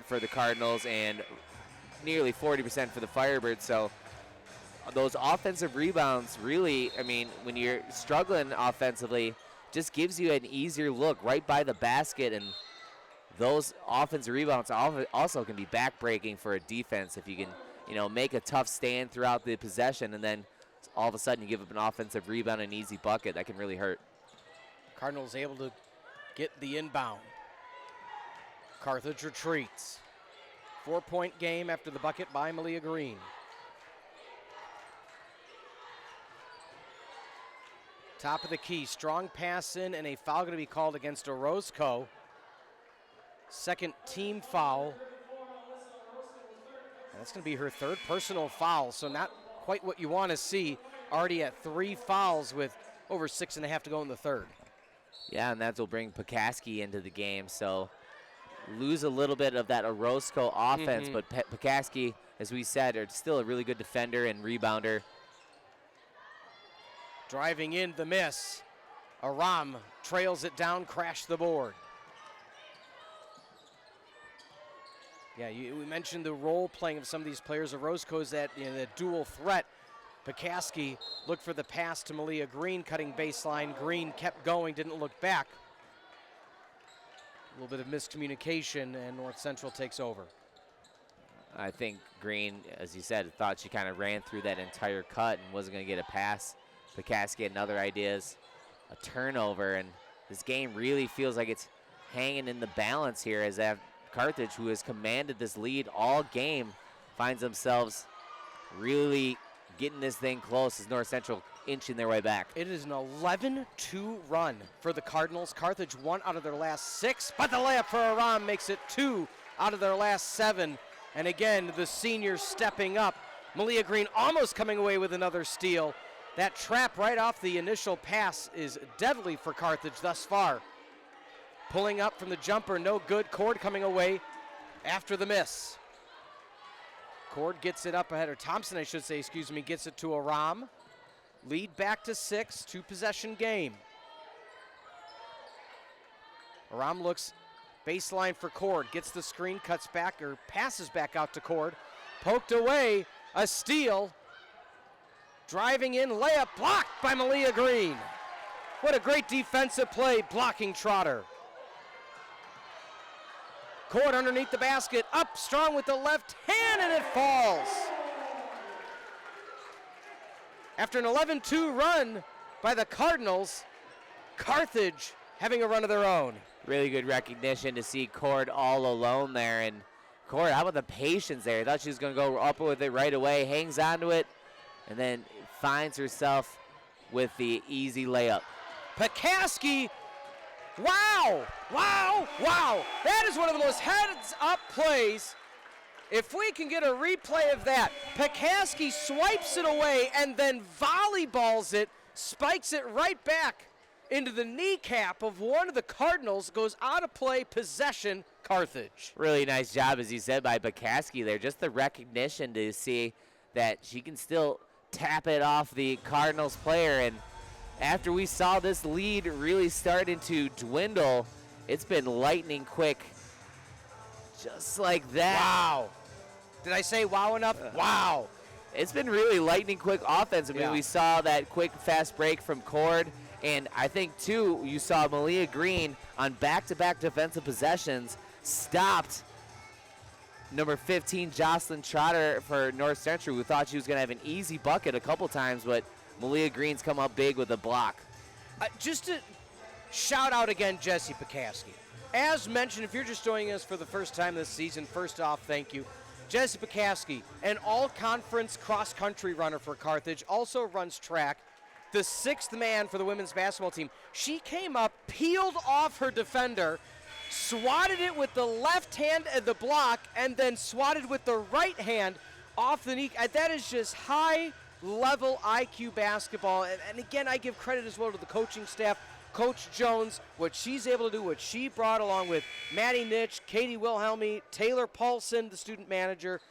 for the Cardinals and nearly 40% for the Firebirds. So those offensive rebounds really, I mean, when you're struggling offensively, just gives you an easier look right by the basket, and those offensive rebounds also can be backbreaking for a defense if you can, make a tough stand throughout the possession, and then all of a sudden you give up an offensive rebound and an easy bucket. That can really hurt. Cardinals able to get the inbound. Carthage retreats. 4-point game after the bucket by Malia Green. Top of the key, strong pass in, and a foul going to be called against Orozco. Second team foul. And that's going to be her third personal foul, so not quite what you want to see. Already at 3 fouls with over 6.5 to go in the third. Yeah, and that will bring Pekaski into the game, so lose a little bit of that Orozco offense, but Pekaski, as we said, are still a really good defender and rebounder. Driving in the miss. Aram trails it down, crashed the board. Yeah, we mentioned the role playing of some of these players. Orozco's that dual threat. Pekaski looked for the pass to Malia Green, cutting baseline. Green kept going, didn't look back. A little bit of miscommunication, and North Central takes over. I think Green, as you said, thought she kind of ran through that entire cut and wasn't going to get a pass. Pekaski had other ideas, a turnover, and this game really feels like it's hanging in the balance here as Carthage, who has commanded this lead all game, finds themselves really getting this thing close as North Central inching their way back. It is an 11-2 run for the Cardinals. Carthage 1 out of their last 6, but the layup for Aram makes it 2 out of their last 7. And again, the seniors stepping up. Malia Green almost coming away with another steal. That trap right off the initial pass is deadly for Carthage thus far. Pulling up from the jumper, no good. Cord coming away after the miss. Cord gets it up ahead, or Thompson, I should say, gets it to Aram. Lead back to 6, 2-possession game. Aram looks baseline for Cord, gets the screen, cuts back, or passes back out to Cord. Poked away, a steal. Driving in, layup blocked by Malia Green. What a great defensive play, blocking Trotter. Cord underneath the basket, up strong with the left hand, and it falls. After an 11-2 run by the Cardinals, Carthage having a run of their own. Really good recognition to see Cord all alone there. And Cord, how about the patience there? I thought she was going to go up with it right away, hangs onto it, and then finds herself with the easy layup. Pekaski, wow, wow, wow. That is one of the most heads-up plays. If we can get a replay of that, Pekaski swipes it away and then volleyballs it, spikes it right back into the kneecap of one of the Cardinals, goes out of play, possession, Carthage. Really nice job, as you said, by Pekaski there. Just the recognition to see that she can still tap it off the Cardinals player. And after we saw this lead really starting to dwindle, it's been lightning quick. Just like that. Wow. Did I say wow enough? Wow. It's been really lightning quick offense. I mean, we saw that quick, fast break from Cord. And I think, too, you saw Malia Green on back-to-back defensive possessions stopped number 15, Jocelyn Trotter for North Central, who thought she was going to have an easy bucket a couple times, but Malia Green's come up big with a block. Just to shout out again Jesse Pekaski. As mentioned, if you're just joining us for the first time this season, first off, thank you. Jesse Pekaski, an all-conference cross-country runner for Carthage, also runs track, the 6th man for the women's basketball team. She came up, peeled off her defender, swatted it with the left hand at the block, and then swatted with the right hand off the knee. That is just high-level IQ basketball. And again, I give credit as well to the coaching staff. Coach Jones, what she's able to do, what she brought along with Maddie Nitch, Katie Wilhelmy, Taylor Paulson, the student manager,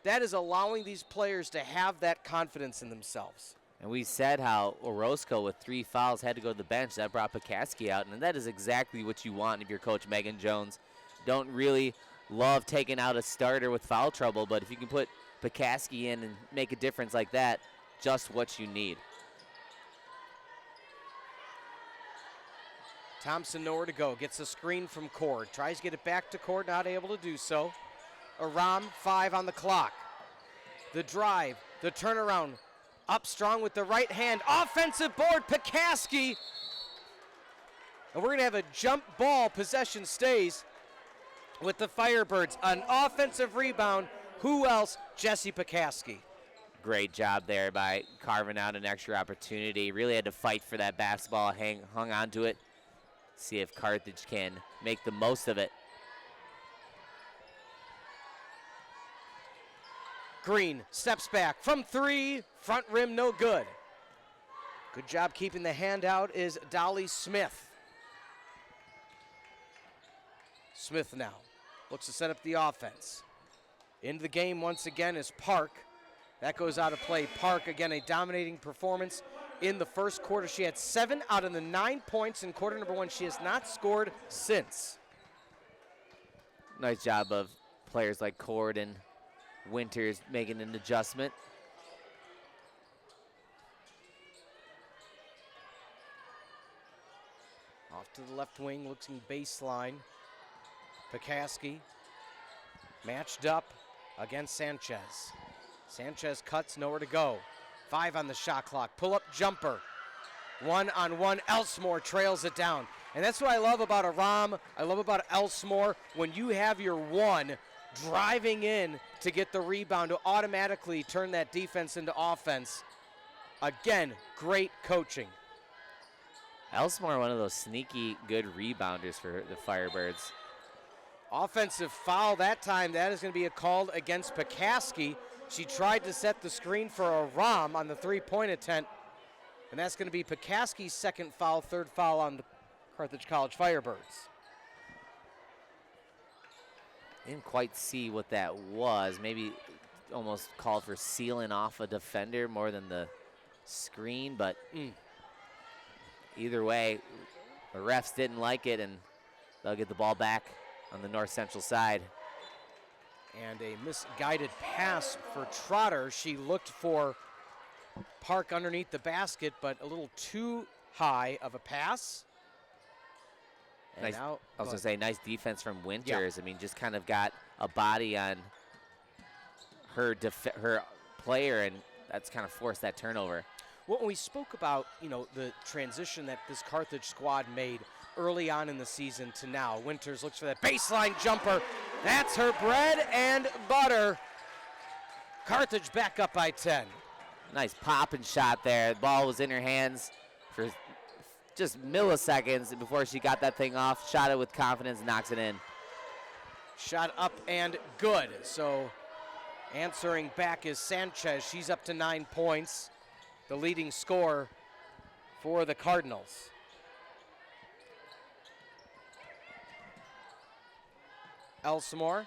that is allowing these players to have that confidence in themselves. And we said how Orozco with 3 fouls had to go to the bench. That brought Pekaski out, and that is exactly what you want if you're Coach Megan Jones. Don't really love taking out a starter with foul trouble, but if you can put Pekaski in and make a difference like that, just what you need. Thompson nowhere to go, gets a screen from Cord, tries to get it back to Cord, not able to do so. Aram, 5 on the clock. The drive, the turnaround, up strong with the right hand, offensive board, Pekaski. And we're gonna have a jump ball, possession stays with the Firebirds. An offensive rebound, who else? Jesse Pekaski. Great job there by carving out an extra opportunity. Really had to fight for that basketball, hung on to it. See if Carthage can make the most of it. Green steps back from 3, front rim no good. Good job keeping the hand out is Dolly Smith. Smith now looks to set up the offense. Into the game once again is Park. That goes out of play. Park, again, a dominating performance in the first quarter. She had 7 out of the 9 points in quarter number 1. She has not scored since. Nice job of players like Cord and Winters making an adjustment. Off to the left wing, looking baseline. Pekaski matched up against Sanchez. Sanchez cuts, nowhere to go. 5 on the shot clock. Pull-up jumper. 1-on-1. Elsmore trails it down. And that's what I love about Aram. I love about Elsmore. When you have your one driving in to get the rebound to automatically turn that defense into offense. Again, great coaching. Elsmore, one of those sneaky good rebounders for the Firebirds. Offensive foul that time. That is going to be a call against Pekaski. She tried to set the screen for Aram on the three-point attempt, and that's going to be Pekaski's second foul, third foul on the Carthage College Firebirds. Didn't quite see what that was. Maybe almost called for sealing off a defender more than the screen, but either way, the refs didn't like it, and they'll get the ball back on the North Central side. And a misguided pass for Trotter. She looked for Park underneath the basket, but a little too high of a pass. And Nice, now, I was going to say, nice defense from Winters. Yeah. I mean, just kind of got a body on her player, and that's kind of forced that turnover. Well, when we spoke about, the transition that this Carthage squad made early on in the season to now, Winters looks for that baseline jumper. That's her bread and butter. Carthage back up by 10. Nice popping shot there. The ball was in her hands for just milliseconds before she got that thing off. Shot it with confidence, knocks it in. Shot up and good. So answering back is Sanchez. She's up to 9 points, the leading scorer for the Cardinals. Elsmore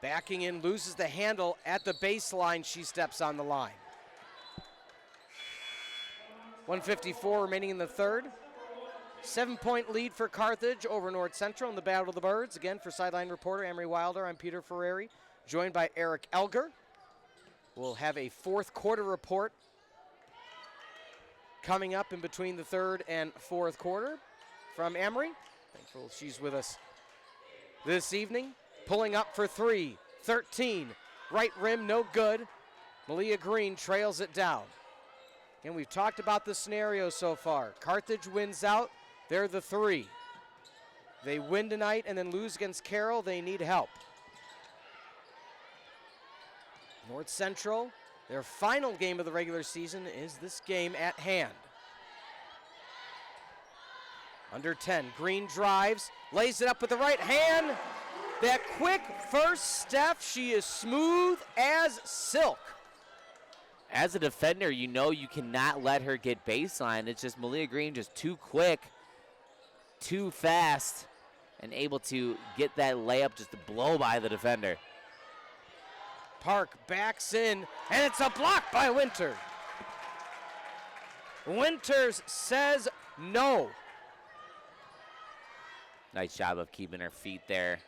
backing in, loses the handle at the baseline. She steps on the line. 1:54 remaining in the third. 7-point lead for Carthage over North Central in the Battle of the Birds. Again, for sideline reporter Amri Wilder, I'm Peter Ferreri, joined by Eric Elger. We'll have a fourth quarter report coming up in between the third and fourth quarter from Amri. Thankful she's with us this evening. Pulling up for three, 13. Right rim, no good. Malia Green trails it down. And we've talked about the scenario so far. Carthage wins out, they're the 3. They win tonight and then lose against Carroll, they need help. North Central, their final game of the regular season is this game at hand. Under 10, Green drives, lays it up with the right hand. That quick first step, she is smooth as silk. As a defender, you know you cannot let her get baseline. It's just Malia Green just too quick, too fast, and able to get that layup just to blow by the defender. Park backs in, and it's a block by Winter. Winters says no. Nice job of keeping her feet there.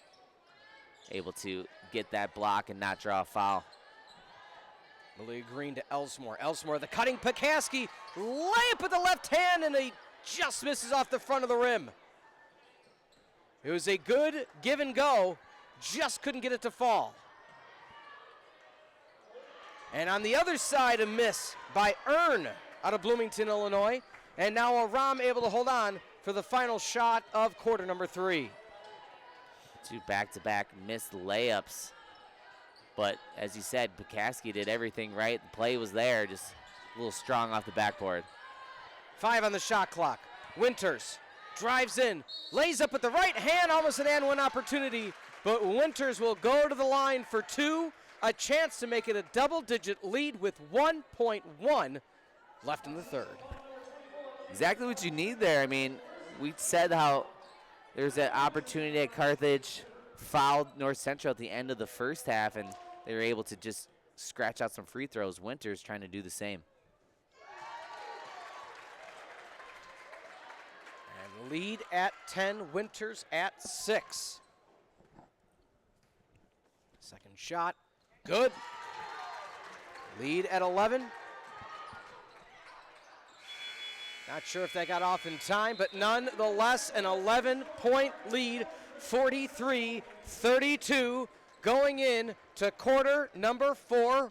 Able to get that block and not draw a foul. Malia Green to Elsmore. Elsmore, the cutting Pekaski. Layup with the left hand, and he just misses off the front of the rim. It was a good give and go, just couldn't get it to fall. And on the other side, a miss by Earn out of Bloomington, Illinois. And now Aram able to hold on for the final shot of quarter number 3. 2 back-to-back missed layups. But as you said, Pekaski did everything right. The play was there, just a little strong off the backboard. 5 on the shot clock. Winters drives in, lays up with the right hand, almost an and one opportunity, but Winters will go to the line for 2, a chance to make it a double-digit lead with 1.1 left in the third. Exactly what you need there. I mean, we said how there's an opportunity at Carthage, fouled North Central at the end of the first half, and they were able to just scratch out some free throws. Winters trying to do the same. And lead at 10, Winters at 6. Second shot, good. Lead at 11. Not sure if that got off in time, but nonetheless an 11-point lead, 43-32, going in to quarter number 4.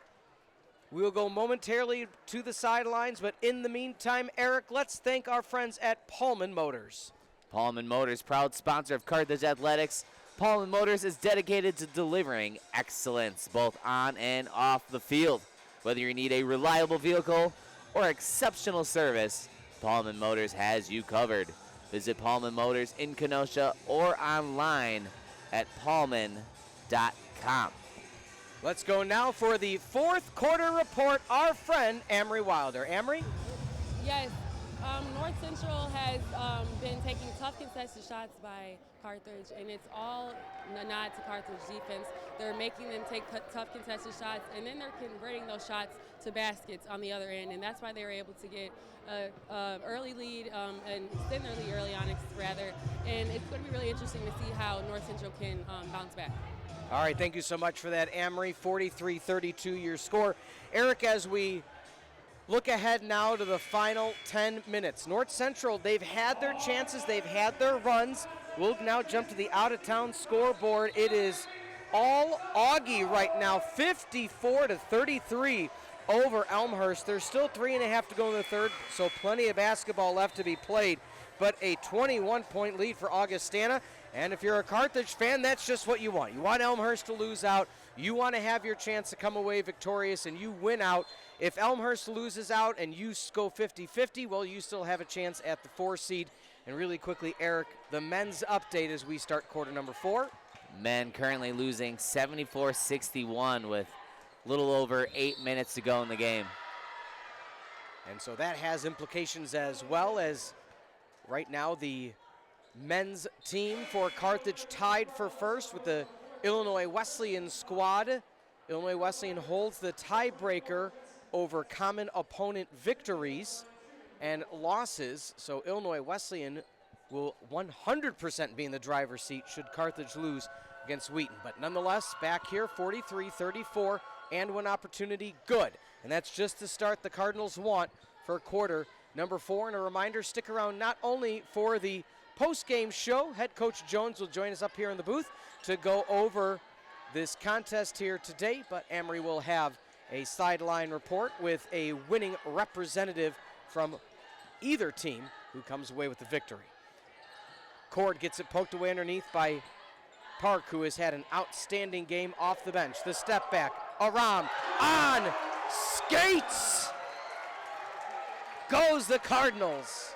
We'll go momentarily to the sidelines, but in the meantime, Eric, let's thank our friends at Pullman Motors. Pullman Motors, proud sponsor of Carthage Athletics. Pullman Motors is dedicated to delivering excellence both on and off the field. Whether you need a reliable vehicle or exceptional service, Pullman Motors has you covered. Visit Pullman Motors in Kenosha or online at pullman.com. Let's go now for the fourth quarter report. Our friend Amri Wilder. Amri? Yes, North Central has been taking tough contested shots by Carthage, and it's all a nod to Carthage defense. They're making them take tough contested shots, and then they're converting those shots to baskets on the other end, and that's why they were able to get an early lead and extend their lead early on, rather. And it's going to be really interesting to see how North Central can bounce back. All right, thank you so much for that, Amri. 43-32 your score. Eric, as we look ahead now to the final 10 minutes. North Central, they've had their chances, they've had their runs. We'll now jump to the out-of-town scoreboard. It is all Augie right now, 54-33 over Elmhurst. There's still 3.5 to go in the third, so plenty of basketball left to be played, but a 21-point lead for Augustana. And if you're a Carthage fan, that's just what you want. You want Elmhurst to lose out. You want to have your chance to come away victorious, and you win out. If Elmhurst loses out and you go 50-50, well, you still have a chance at the 4 seed. And really quickly, Eric, the men's update as we start quarter number 4. Men currently losing 74-61 with a little over 8 minutes to go in the game. And so that has implications as well, as right now the men's team for Carthage tied for first with the Illinois Wesleyan squad. Illinois Wesleyan holds the tiebreaker over common opponent victories and losses. So Illinois Wesleyan will 100% be in the driver's seat should Carthage lose against Wheaton. But nonetheless, back here, 43-34, and one opportunity, good. And that's just the start the Cardinals want for quarter number 4. And a reminder, stick around not only for the post-game show. Head Coach Jones will join us up here in the booth to go over this contest here today, but Amri will have a sideline report with a winning representative from either team who comes away with the victory. Cord gets it poked away underneath by Park, who has had an outstanding game off the bench. The step back, Aram on skates. Goes the Cardinals.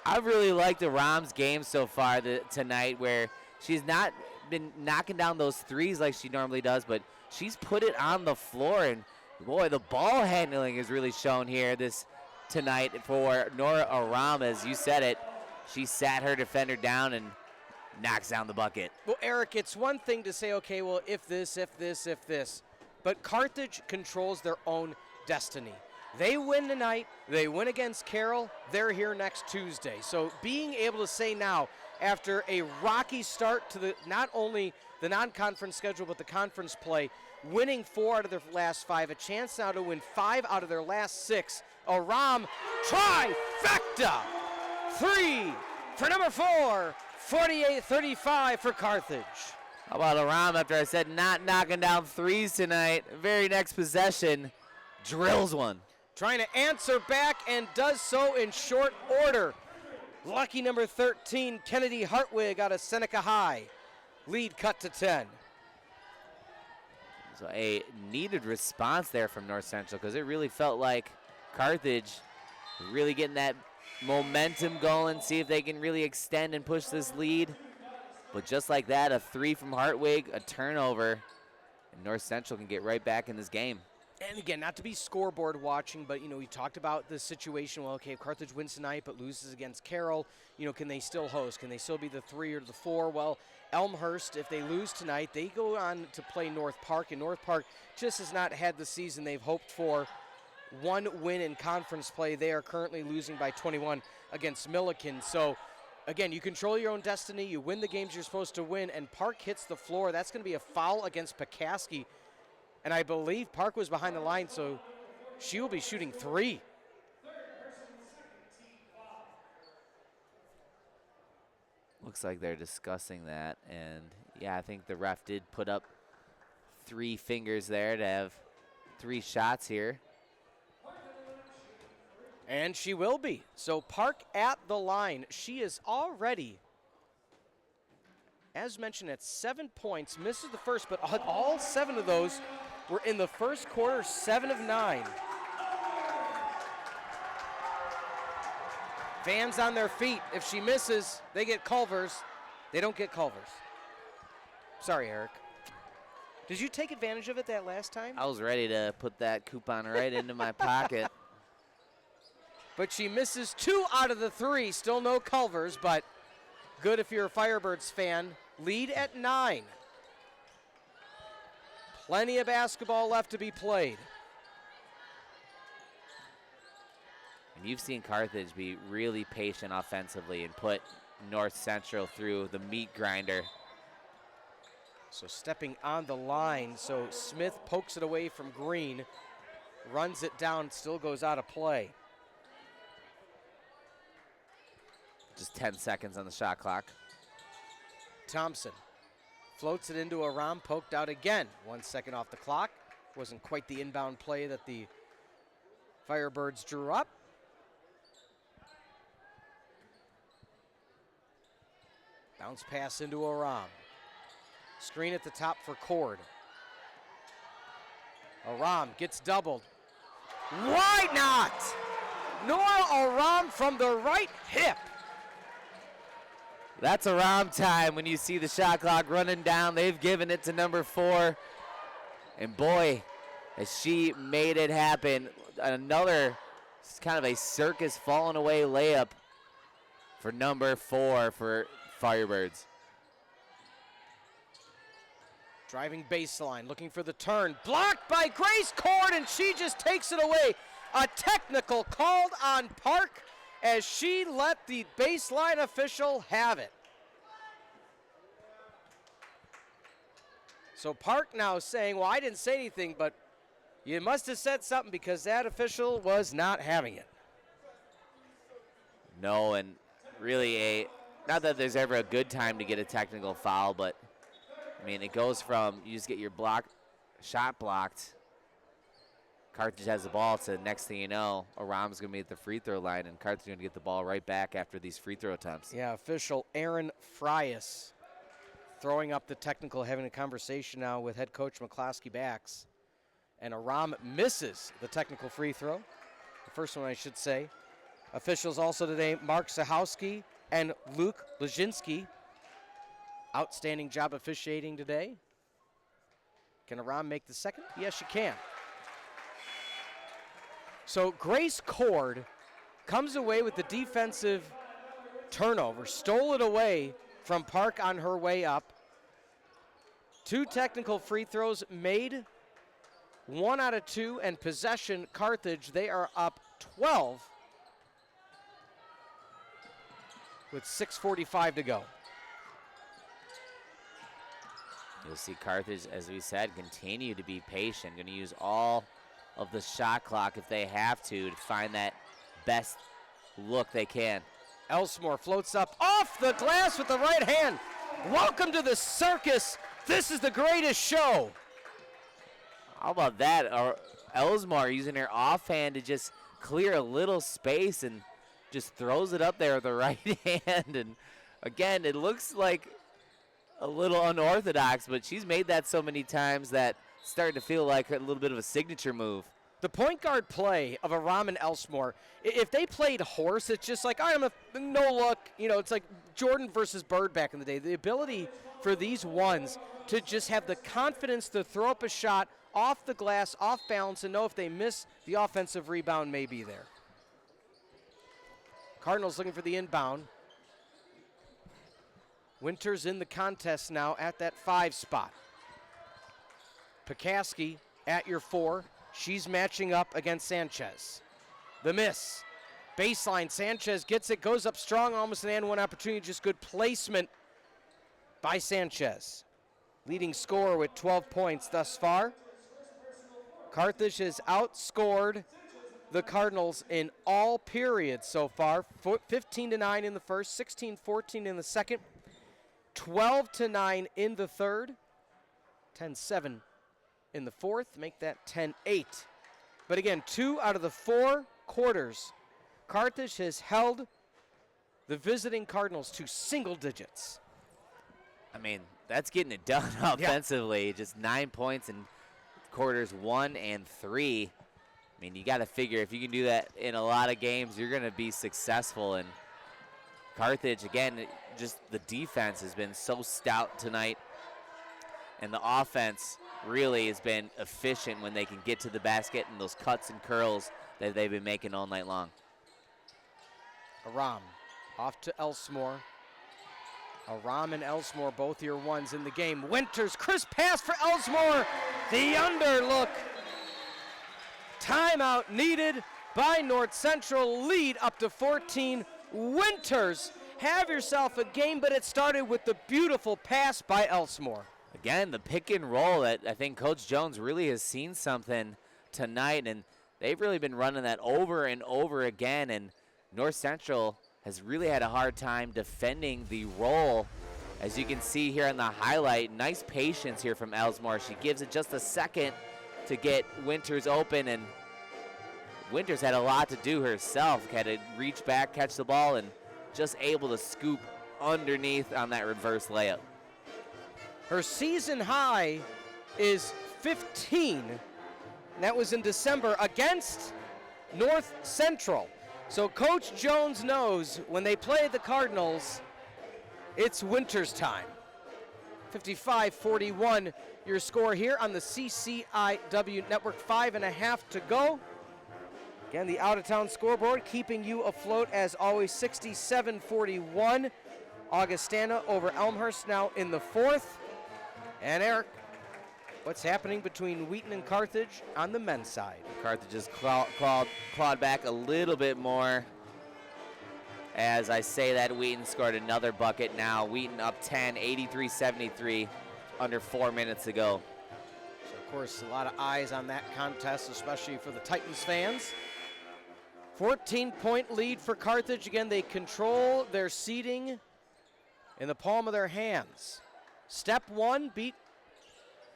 I really liked Aram's game so far tonight, where she's not been knocking down those threes like she normally does, but she's put it on the floor, and boy, the ball handling is really shown here tonight for Nora Aram. As you said it, she sat her defender down and knocks down the bucket. Well, Eric, it's one thing to say, okay, well, if this, but Carthage controls their own destiny. They win tonight, they win against Carroll, they're here next Tuesday. So being able to say now, after a rocky start to not only the non-conference schedule, but the conference play, winning 4 out of their last 5, a chance now to win 5 out of their last 6. Aram, trifecta! 3 for number 4, 48-35 for Carthage. How about Aram, after I said not knocking down threes tonight, very next possession, drills one. Trying to answer back and does so in short order. Lucky number 13, Kennedy Hartwig out of Seneca High. Lead cut to 10. So a needed response there from North Central, because it really felt like Carthage really getting that momentum going, see if they can really extend and push this lead. But just like that, a 3 from Hartwig, a turnover, and North Central can get right back in this game. And again, not to be scoreboard watching, but, we talked about the situation. Well, okay, if Carthage wins tonight but loses against Carroll, can they still host? Can they still be the 3 or the 4? Well, Elmhurst, if they lose tonight, they go on to play North Park, and North Park just has not had the season they've hoped for. 1 win in conference play. They are currently losing by 21 against Milliken. So, again, you control your own destiny. You win the games you're supposed to win, and Park hits the floor. That's going to be a foul against Pekaski. And I believe Park was behind the line, so she will be shooting 3. Looks like they're discussing that. And, yeah, I think the ref did put up 3 fingers there to have 3 shots here. And she will be. So Park at the line. She is already, as mentioned, at 7 points. Misses the first, but all 7 of those were in the first quarter, 7 of 9. Fans on their feet. If she misses, they get Culvers. They don't get Culvers. Sorry, Eric. Did you take advantage of it that last time? I was ready to put that coupon right into my pocket. But she misses 2 out of the 3. Still no Culvers, but good if you're a Firebirds fan. Lead at 9. Plenty of basketball left to be played. And you've seen Carthage be really patient offensively and put North Central through the meat grinder. So stepping on the line, so Smith pokes it away from Green, runs it down, still goes out of play. Just 10 seconds on the shot clock. Thompson floats it into Aram, poked out again. 1 second off the clock. Wasn't quite the inbound play that the Firebirds drew up. Bounce pass into Aram. Screen at the top for Cord. Aram gets doubled. Why not? Nora Aram from the right hip. That's Aram time when you see the shot clock running down. They've given it to number 4. And boy, as she made it happen. Another kind of a circus falling away layup for number 4 for Firebirds. Driving baseline, looking for the turn. Blocked by Grace Cord, and she just takes it away. A technical called on Park as she let the baseline official have it. So Park now saying, well, I didn't say anything, but you must have said something because that official was not having it. No, and really not that there's ever a good time to get a technical foul, but I mean, it goes from you just get your shot blocked. Carthage has the ball, to next thing you know, Aram's going to be at the free throw line, and Carthage is going to get the ball right back after these free throw attempts. Yeah, official Aaron Frias throwing up the technical, having a conversation now with head coach McCloskey Bax. And Aram misses the technical free throw. The first one, I should say. Officials also today, Mark Sahowski and Luke Lezinski. Outstanding job officiating today. Can Aram make the second? Yes, she can. So Grace Cord comes away with the defensive turnover, stole it away from Park on her way up. 2 technical free throws made, 1 out of 2, and possession Carthage, they are up 12 with 6:45 to go. You'll see Carthage, as we said, continue to be patient, going to use all of the shot clock if they have to find that best look they can. Elsmore floats up off the glass with the right hand. Welcome to the circus. This is the greatest show. How about that? Elsmore using her offhand to just clear a little space and just throws it up there with the right hand. And again, it looks like a little unorthodox, but she's made that so many times that it's starting to feel like a little bit of a signature move. The point guard play of Aram and Elsmore, if they played horse, it's just like, I'm a no look. You know, it's like Jordan versus Bird back in the day. The ability for these ones to just have the confidence to throw up a shot off the glass, off balance, and know if they miss, the offensive rebound may be there. Cardinals looking for the inbound. Winters in the contest now at that 5 spot. Pekaski at your 4. She's matching up against Sanchez. The miss. Baseline, Sanchez gets it, goes up strong, almost an and one opportunity, just good placement by Sanchez. Leading scorer with 12 points thus far. Carthage has outscored the Cardinals in all periods so far. 15-9 in the first, 16-14 in the second, 12-9 in the third, 10-7 in the fourth, make that 10-8. But again, 2 out of the 4 quarters, Carthage has held the visiting Cardinals to single digits. I mean, that's getting it done offensively. Just 9 points in quarters 1 and 3. I mean, you got to figure if you can do that in a lot of games, you're going to be successful. And Carthage, again, just the defense has been so stout tonight. And the offense really has been efficient when they can get to the basket and those cuts and curls that they've been making all night long. Aram off to Elsmore. Aram and Elsmore, both your ones in the game. Winters, crisp pass for Elsmore. The underlook. Timeout needed by North Central. Lead up to 14. Winters, have yourself a game, but it started with the beautiful pass by Elsmore. Again, the pick and roll that I think Coach Jones really has seen something tonight, and they've really been running that over and over again, and North Central has really had a hard time defending the roll. As you can see here on the highlight, nice patience here from Elsmore. She gives it just a second to get Winters open, and Winters had a lot to do herself. Had to reach back, catch the ball, and just able to scoop underneath on that reverse layup. Her season high is 15, and that was in December against North Central. So Coach Jones knows when they play the Cardinals, it's Winters time. 55-41, your score here on the CCIW Network. 5.5 to go. Again, the out-of-town scoreboard keeping you afloat as always. 67-41. Augustana over Elmhurst now in the fourth. And Eric, what's happening between Wheaton and Carthage on the men's side? Carthage just clawed back a little bit more. As I say that, Wheaton scored another bucket now. Wheaton up 10, 83-73, under 4 minutes to go. So, of course, a lot of eyes on that contest, especially for the Titans fans. 14-point lead for Carthage. Again, they control their seeding in the palm of their hands. Step 1, beat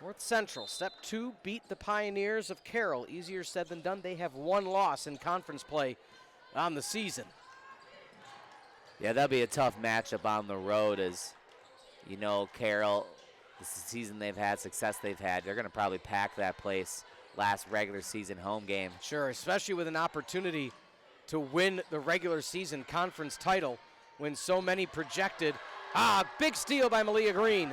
North Central. Step 2, beat the Pioneers of Carroll. Easier said than done. They have 1 loss in conference play on the season. Yeah, that'll be a tough matchup on the road, as you know, Carroll, this is the season they've had, success they've had, they're going to probably pack that place last regular season home game. Sure, especially with an opportunity to win the regular season conference title when so many projected. Big steal by Malia Green.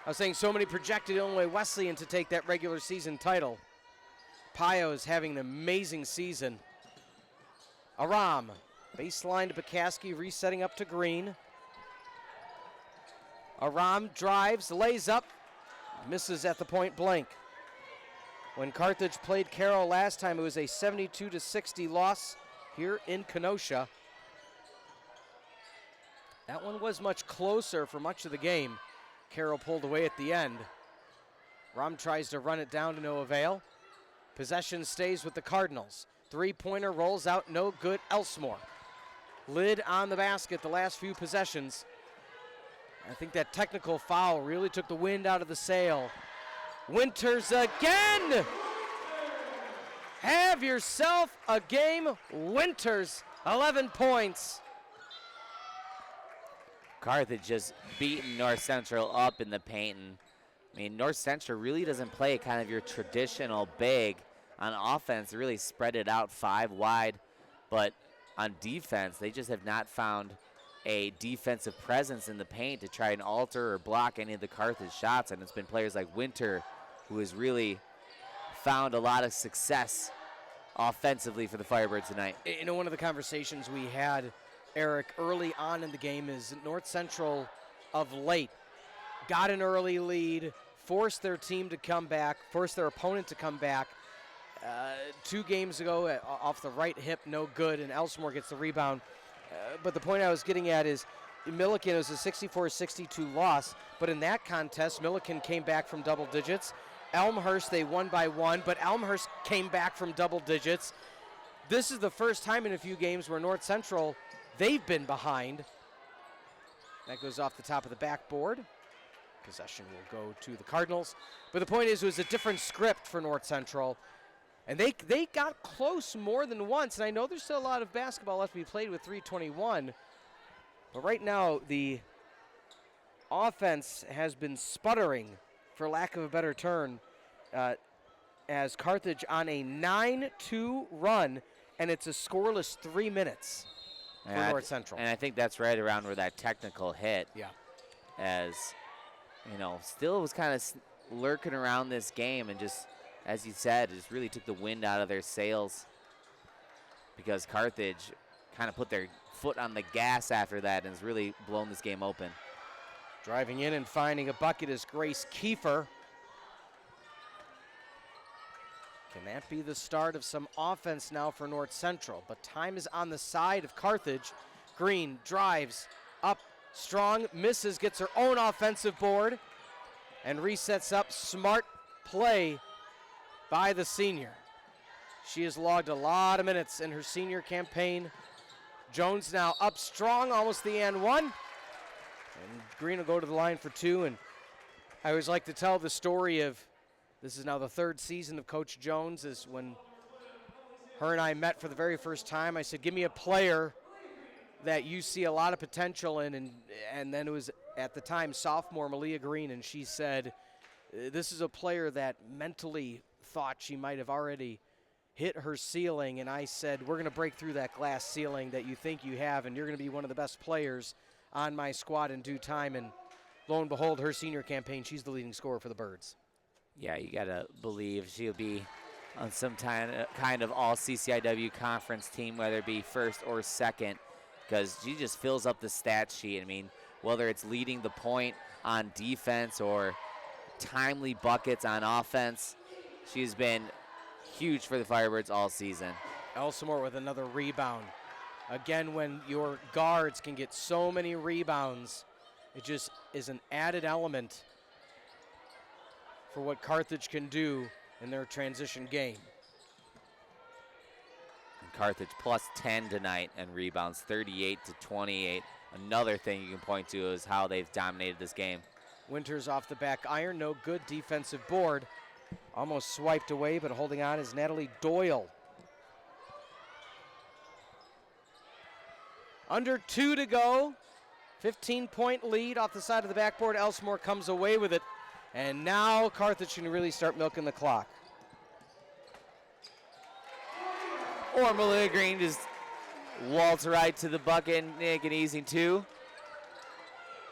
I was saying so many projected Illinois Wesleyan to take that regular season title. Pio is having an amazing season. Aram, baseline to Bukowski, resetting up to Green. Aram drives, lays up, misses at the point blank. When Carthage played Carroll last time, it was a 72-60 loss here in Kenosha. That one was much closer for much of the game. Carroll pulled away at the end. Ram tries to run it down to no avail. Possession stays with the Cardinals. Three-pointer rolls out, no good. Elsmore. Lid on the basket the last few possessions. I think that technical foul really took the wind out of the sail. Winters again! Have yourself a game. Winters, 11 points. Carthage just beating North Central up in the paint. And, I mean, North Central really doesn't play kind of your traditional big on offense. They really spread it out 5 wide. But on defense, they just have not found a defensive presence in the paint to try and alter or block any of the Carthage shots. And it's been players like Winter who has really found a lot of success offensively for the Firebirds tonight. You know, one of the conversations we had, Eric, early on in the game is North Central of late got an early lead, forced their team to come back, forced their opponent to come back. 2 games ago, off the right hip, no good, and Elsmore gets the rebound. But the point I was getting at is Milliken was a 64-62 loss, but in that contest, Milliken came back from double digits. Elmhurst, they won by 1, but Elmhurst came back from double digits. This is the first time in a few games where North Central, they've been behind. That goes off the top of the backboard. Possession will go to the Cardinals. But the point is, it was a different script for North Central. And they got close more than once. And I know there's still a lot of basketball left to be played with 3:21. But right now, the offense has been sputtering, for lack of a better term, as Carthage on a 9-2 run, and it's a scoreless 3 minutes for North Central. And I think that's right around where that technical hit. Yeah. As, you know, still was kind of lurking around this game, and just, as you said, just really took the wind out of their sails, because Carthage kind of put their foot on the gas after that and has really blown this game open. Driving in and finding a bucket is Grace Kiefer. Can that be the start of some offense now for North Central? But time is on the side of Carthage. Green drives up strong, misses, gets her own offensive board, and resets up. Smart play by the senior. She has logged a lot of minutes in her senior campaign. Jones now up strong, almost the and 1. And Green will go to the line for 2. And I always like to tell the story of, this is now the 3rd season of Coach Jones, is when her and I met for the very first time. I said, give me a player that you see a lot of potential in. And then it was, at the time, sophomore Malia Green. And she said, this is a player that mentally thought she might have already hit her ceiling. And I said, we're going to break through that glass ceiling that you think you have, and you're going to be one of the best players on my squad in due time. And lo and behold, her senior campaign, she's the leading scorer for the Birds. Yeah, you got to believe she'll be on some kind of all CCIW conference team, whether it be first or second, because she just fills up the stat sheet. I mean, whether it's leading the point on defense or timely buckets on offense, she's been huge for the Firebirds all season. Elsmore with another rebound. Again, when your guards can get so many rebounds, it just is an added element for what Carthage can do in their transition game. Carthage plus 10 tonight and rebounds, 38 to 28. Another thing you can point to is how they've dominated this game. Winters off the back iron, no good defensive board. Almost swiped away, but holding on is Natalie Doyle. Under 2 to go. 15-point lead off the side of the backboard. Elsmore comes away with it. And now Carthage can really start milking the clock. Or Malia Green just waltz right to the bucket, make it easy too.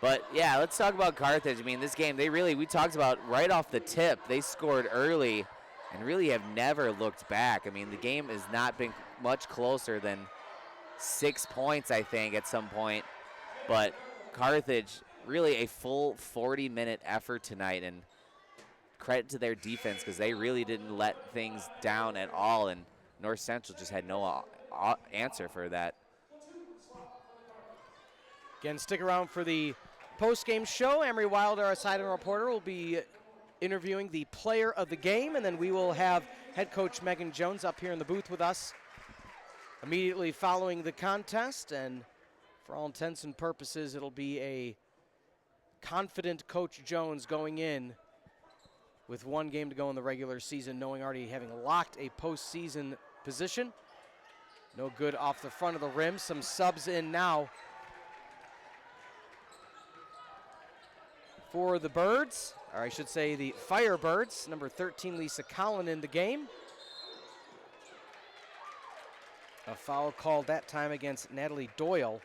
But yeah, let's talk about Carthage. I mean, this game, we talked about right off the tip, they scored early and really have never looked back. I mean, the game has not been much closer than 6 points, I think, at some point. But Carthage, really a full 40-minute effort tonight, and credit to their defense because they really didn't let things down at all, and North Central just had no answer for that. Again, stick around for the post-game show. Amri Wilder, our sideline reporter, will be interviewing the player of the game, and then we will have head coach Megan Jones up here in the booth with us immediately following the contest. And for all intents and purposes, it'll be a confident Coach Jones going in with one game to go in the regular season, knowing already having locked a postseason position. No good off the front of the rim. Some subs in now for the Birds, or I should say the Firebirds. Number 13, Lisa Collin in the game. A foul called that time against Natalie Doyle.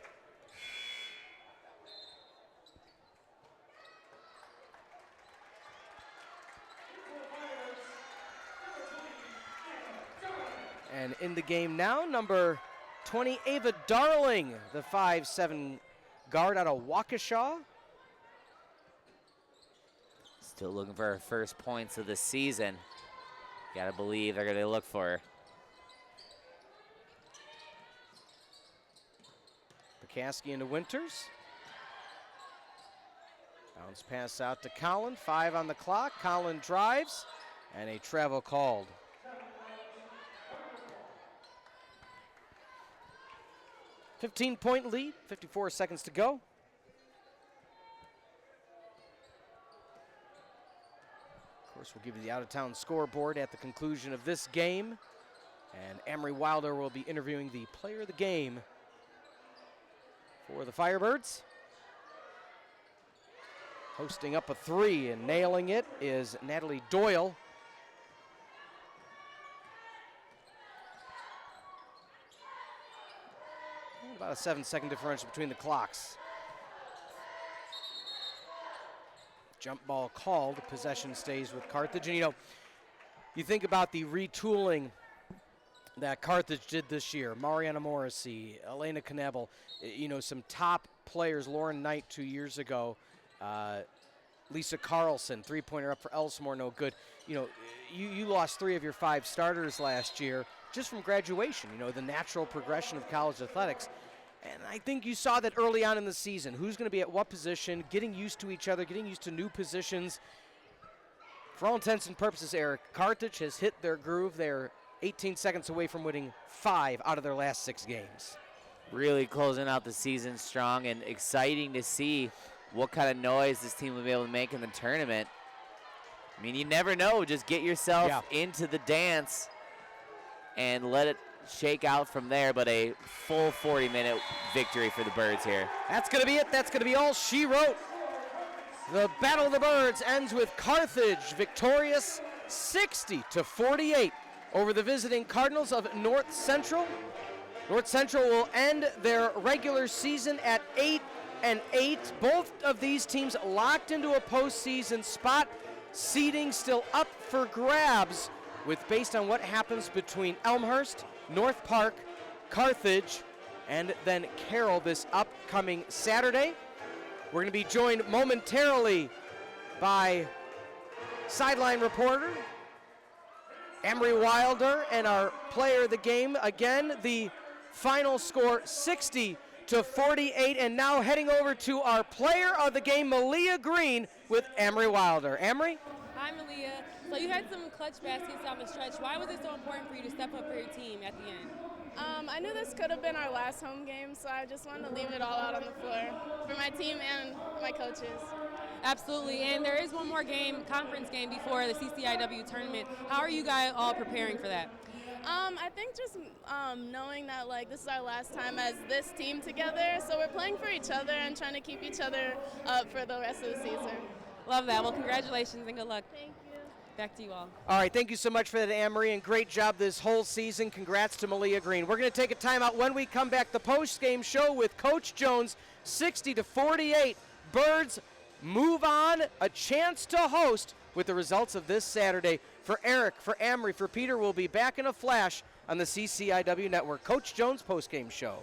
And in the game now, number 20, Ava Darling, the 5'7" guard out of Waukesha. Still looking for her first points of the season. Gotta believe they're gonna look for her. Bukowski into Winters. Bounce pass out to Collin, 5 on the clock. Collin drives, and a travel called. .-point lead, 54 seconds to go. Of course, we'll give you the out-of-town scoreboard at the conclusion of this game. And Amri Wilder will be interviewing the player of the game for the Firebirds. Hosting up a 3 and nailing it is Natalie Doyle. About a 7-second differential between the clocks. Jump ball called, possession stays with Carthage. And you think about the retooling that Carthage did this year. Mariana Morrissey, Elena Knebel, some top players, Lauren Knight 2 years ago, Lisa Carlson, three-pointer up for Elsmore, no good. You lost 3 of your 5 starters last year just from graduation, the natural progression of college athletics. And I think you saw that early on in the season. Who's going to be at what position, getting used to each other, getting used to new positions. For all intents and purposes, Eric, Carthage has hit their groove. They're 18 seconds away from winning 5 out of their last 6 games. Really closing out the season strong and exciting to see what kind of noise this team will be able to make in the tournament. I mean, you never know. Just get yourself into the dance and let it shake out from there, but a full 40-minute victory for the Birds here. That's going to be it. That's going to be all she wrote. The Battle of the Birds ends with Carthage victorious 60-48 over the visiting Cardinals of North Central. North Central will end their regular season at 8-8. Both of these teams locked into a postseason spot. Seeding still up for grabs based on what happens between Elmhurst, North Park, Carthage, and then Carroll this upcoming Saturday. We're going to be joined momentarily by sideline reporter Amri Wilder and our player of the game. Again, the final score 60-48, and now heading over to our player of the game, Malia Green, with Amri Wilder. Amri? Hi, Malia. So you had some clutch baskets down the stretch. Why was it so important for you to step up for your team at the end? I knew this could have been our last home game, so I just wanted to leave it all out on the floor for my team and my coaches. Absolutely, and there is one more game, conference game before the CCIW tournament. How are you guys all preparing for that? I think just knowing that this is our last time as this team together, so we're playing for each other and trying to keep each other up for the rest of the season. Love that. Well, congratulations and good luck. Thank you. Back to you all. All right, thank you so much for that, Amri, and great job this whole season. Congrats to Malia Green. We're going to take a timeout. When we come back, the post-game show with Coach Jones, 60-48. Birds move on, a chance to host with the results of this Saturday. For Eric, for Amri, for Peter, we'll be back in a flash on the CCIW Network. Coach Jones post-game show.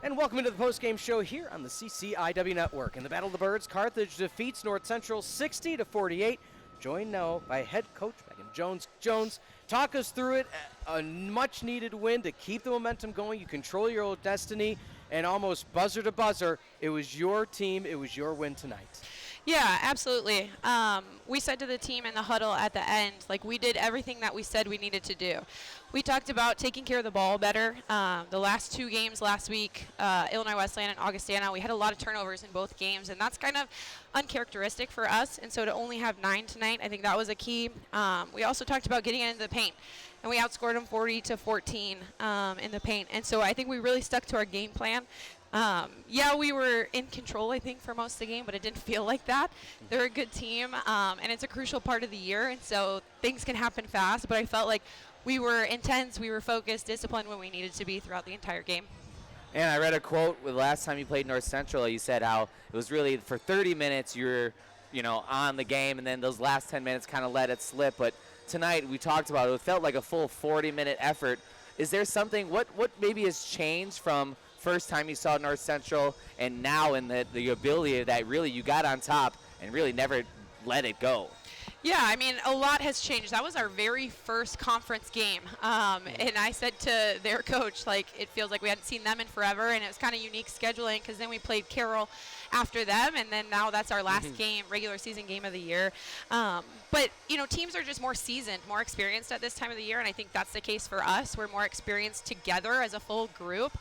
And welcome into the post-game show here on the CCIW Network. In the Battle of the Birds, Carthage defeats North Central 60-48. Joined now by head coach Megan Jones. Jones, talk us through it. A much-needed win to keep the momentum going. You control your own destiny, and almost buzzer to buzzer, it was your team, it was your win tonight. Yeah, absolutely. We said to the team in the huddle at the end, like, we did everything that we said we needed to do. We talked about taking care of the ball better. The last two games last week, Illinois Wesleyan and Augustana, we had a lot of turnovers in both games, and that's kind of uncharacteristic for us. And so to only have 9 tonight, I think that was a key. We also talked about getting into the paint, and we outscored them 40-14 in the paint. And so I think we really stuck to our game plan. Yeah, we were in control, I think, for most of the game, but it didn't feel like that. They're a good team, and it's a crucial part of the year, and so things can happen fast, but I felt like we were intense, we were focused, disciplined when we needed to be throughout the entire game. And I read a quote with last time you played North Central. You said how it was really for 30 minutes you were, on the game, and then those last 10 minutes kind of let it slip. But tonight we talked about it. It felt like a full 40-minute effort. Is there something, what maybe has changed from first time you saw North Central and now in the ability that really you got on top and really never let it go? Yeah, I mean, a lot has changed. That was our very first conference game. And I said to their coach, like, it feels like we hadn't seen them in forever, and it was kind of unique scheduling because then we played Carroll after them, and then now that's our last game, regular season game of the year. But, teams are just more seasoned, more experienced at this time of the year, and I think that's the case for us. We're more experienced together as a full group.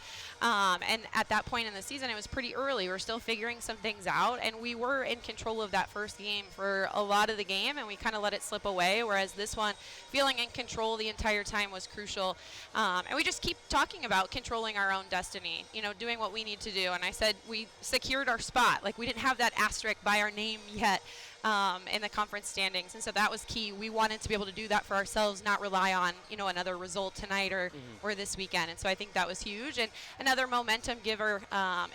And at that point in the season, it was pretty early. We were still figuring some things out, and we were in control of that first game for a lot of the game, and we kind of let it slip away, whereas this one, feeling in control the entire time was crucial. And we just keep talking about controlling our own destiny, doing what we need to do. And I said we secured our spot. Like, we didn't have that asterisk by our name yet in the conference standings, and so that was key. We wanted to be able to do that for ourselves, not rely on another result tonight or this weekend. And so I think that was huge, and another momentum giver,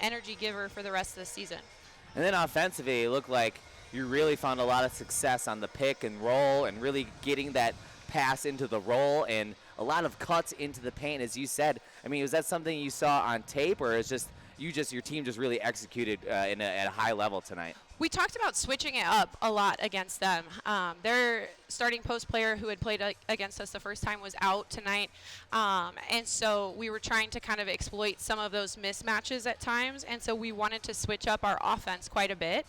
energy giver for the rest of the season. And then offensively, it looked like you really found a lot of success on the pick and roll and really getting that pass into the roll and a lot of cuts into the paint, as you said. I mean, was that something you saw on tape, or is your team just really executed at a high level tonight? We talked about switching it up a lot against them. Their starting post player who had played against us the first time was out tonight. And so we were trying to kind of exploit some of those mismatches at times. And so we wanted to switch up our offense quite a bit,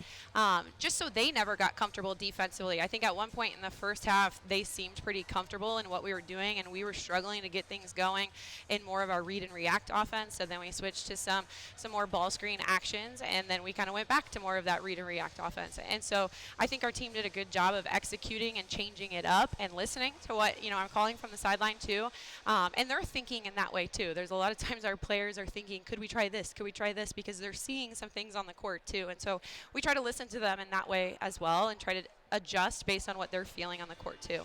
just so they never got comfortable defensively. I think at one point in the first half, they seemed pretty comfortable in what we were doing, and we were struggling to get things going in more of our read and react offense. So then we switched to some more ball screen actions, and then we kind of went back to more of that read and react offense. And so I think our team did a good job of executing and changing it up and listening to what I'm calling from the sideline too. And they're thinking in that way too. There's a lot of times our players are thinking, could we try this? Could we try this? Because they're seeing some things on the court too. And so we try to listen to them in that way as well and try to adjust based on what they're feeling on the court too.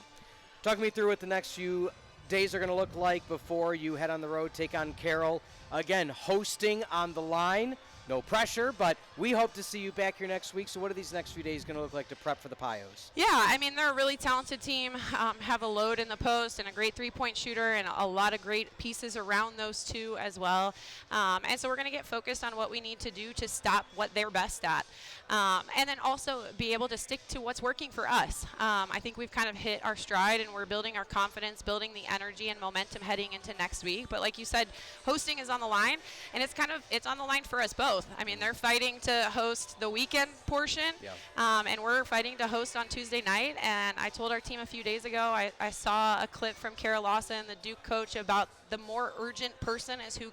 Talk me through what the next few days are going to look like before you head on the road, take on Carroll. Again, hosting on the line. No pressure, but we hope to see you back here next week. So what are these next few days going to look like to prep for the Pios? Yeah, I mean, they're a really talented team, have a load in the post and a great three-point shooter and a lot of great pieces around those two as well. And so we're going to get focused on what we need to do to stop what they're best at. And then also be able to stick to what's working for us. I think we've kind of hit our stride and we're building our confidence, building the energy and momentum heading into next week. But like you said, hosting is on the line, and it's on the line for us both. I mean, they're fighting to host the weekend portion, and we're fighting to host on Tuesday night. And I told our team a few days ago, I saw a clip from Kara Lawson, the Duke coach, about the more urgent person is who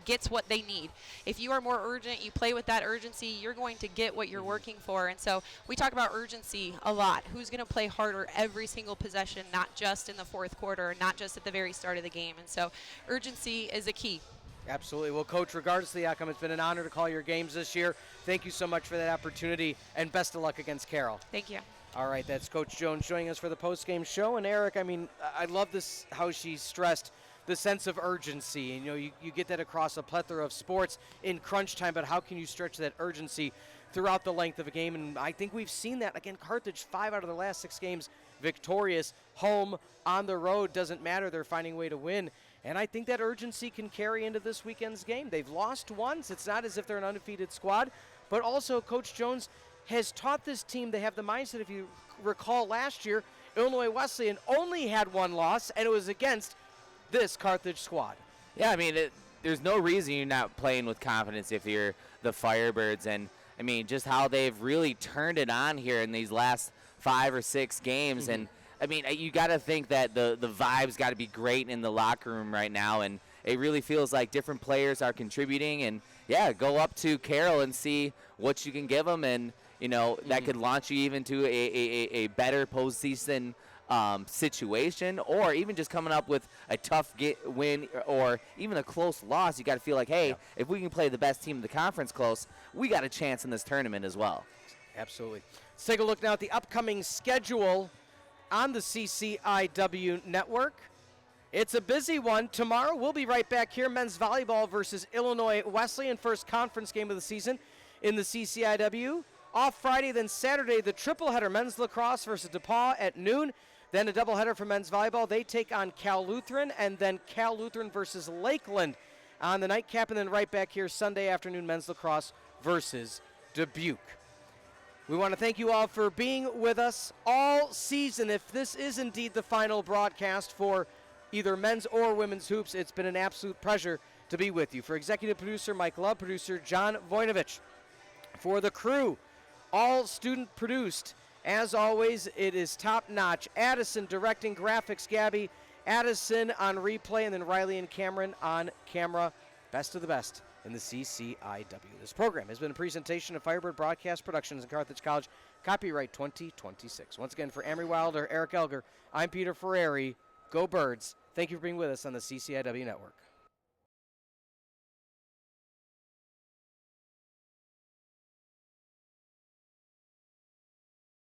gets what they need. If you are more urgent, you play with that urgency, you're going to get what you're working for. And so we talk about urgency a lot. Who's going to play harder every single possession, not just in the fourth quarter, not just at the very start of the game. And so urgency is a key. Absolutely. Well, Coach, regardless of the outcome, it's been an honor to call your games this year. Thank you so much for that opportunity, and best of luck against Carroll. Thank you. All right, that's Coach Jones joining us for the post-game show. And Eric, I mean, I love this, how she stressed the sense of urgency. And, you get that across a plethora of sports in crunch time, but how can you stretch that urgency throughout the length of a game? And I think we've seen that. Again, Carthage, 5 out of the last 6 games victorious. Home, on the road, doesn't matter. They're finding a way to win. And I think that urgency can carry into this weekend's game. They've lost once. It's not as if they're an undefeated squad. But also, Coach Jones has taught this team, they have the mindset, if you recall last year, Illinois Wesleyan only had one loss, and it was against this Carthage squad. Yeah, I mean, there's no reason you're not playing with confidence if you're the Firebirds. And, I mean, just how they've really turned it on here in these last 5 or 6 games. And, I mean, you got to think that the vibe's got to be great in the locker room right now, and it really feels like different players are contributing. And, yeah, go up to Carroll and see what you can give them, and, you know, that could launch you even to a better postseason situation, or even just coming up with a tough win or even a close loss. You got to feel like, hey, if we can play the best team in the conference close, we got a chance in this tournament as well. Absolutely. Let's take a look now at the upcoming schedule on the CCIW network. It's a busy one. Tomorrow we'll be right back here. Men's volleyball versus Illinois Wesleyan, first conference game of the season in the CCIW. Off Friday, then Saturday, the triple header, men's lacrosse versus DePaul at noon. Then a doubleheader for men's volleyball. They take on Cal Lutheran, and then Cal Lutheran versus Lakeland on the nightcap. And then right back here Sunday afternoon, men's lacrosse versus Dubuque. We want to thank you all for being with us all season. If this is indeed the final broadcast for either men's or women's hoops, it's been an absolute pleasure to be with you. For executive producer Mike Love, producer John Voinovich. For the crew, all student produced. As always, it is top-notch. Addison directing graphics, Gabby. Addison on replay, and then Riley and Cameron on camera. Best of the best in the CCIW. This program has been a presentation of Firebird Broadcast Productions in Carthage College. Copyright 2026. Once again, for Amri Wilder, Eric Elger, I'm Peter Ferreri. Go Birds. Thank you for being with us on the CCIW Network.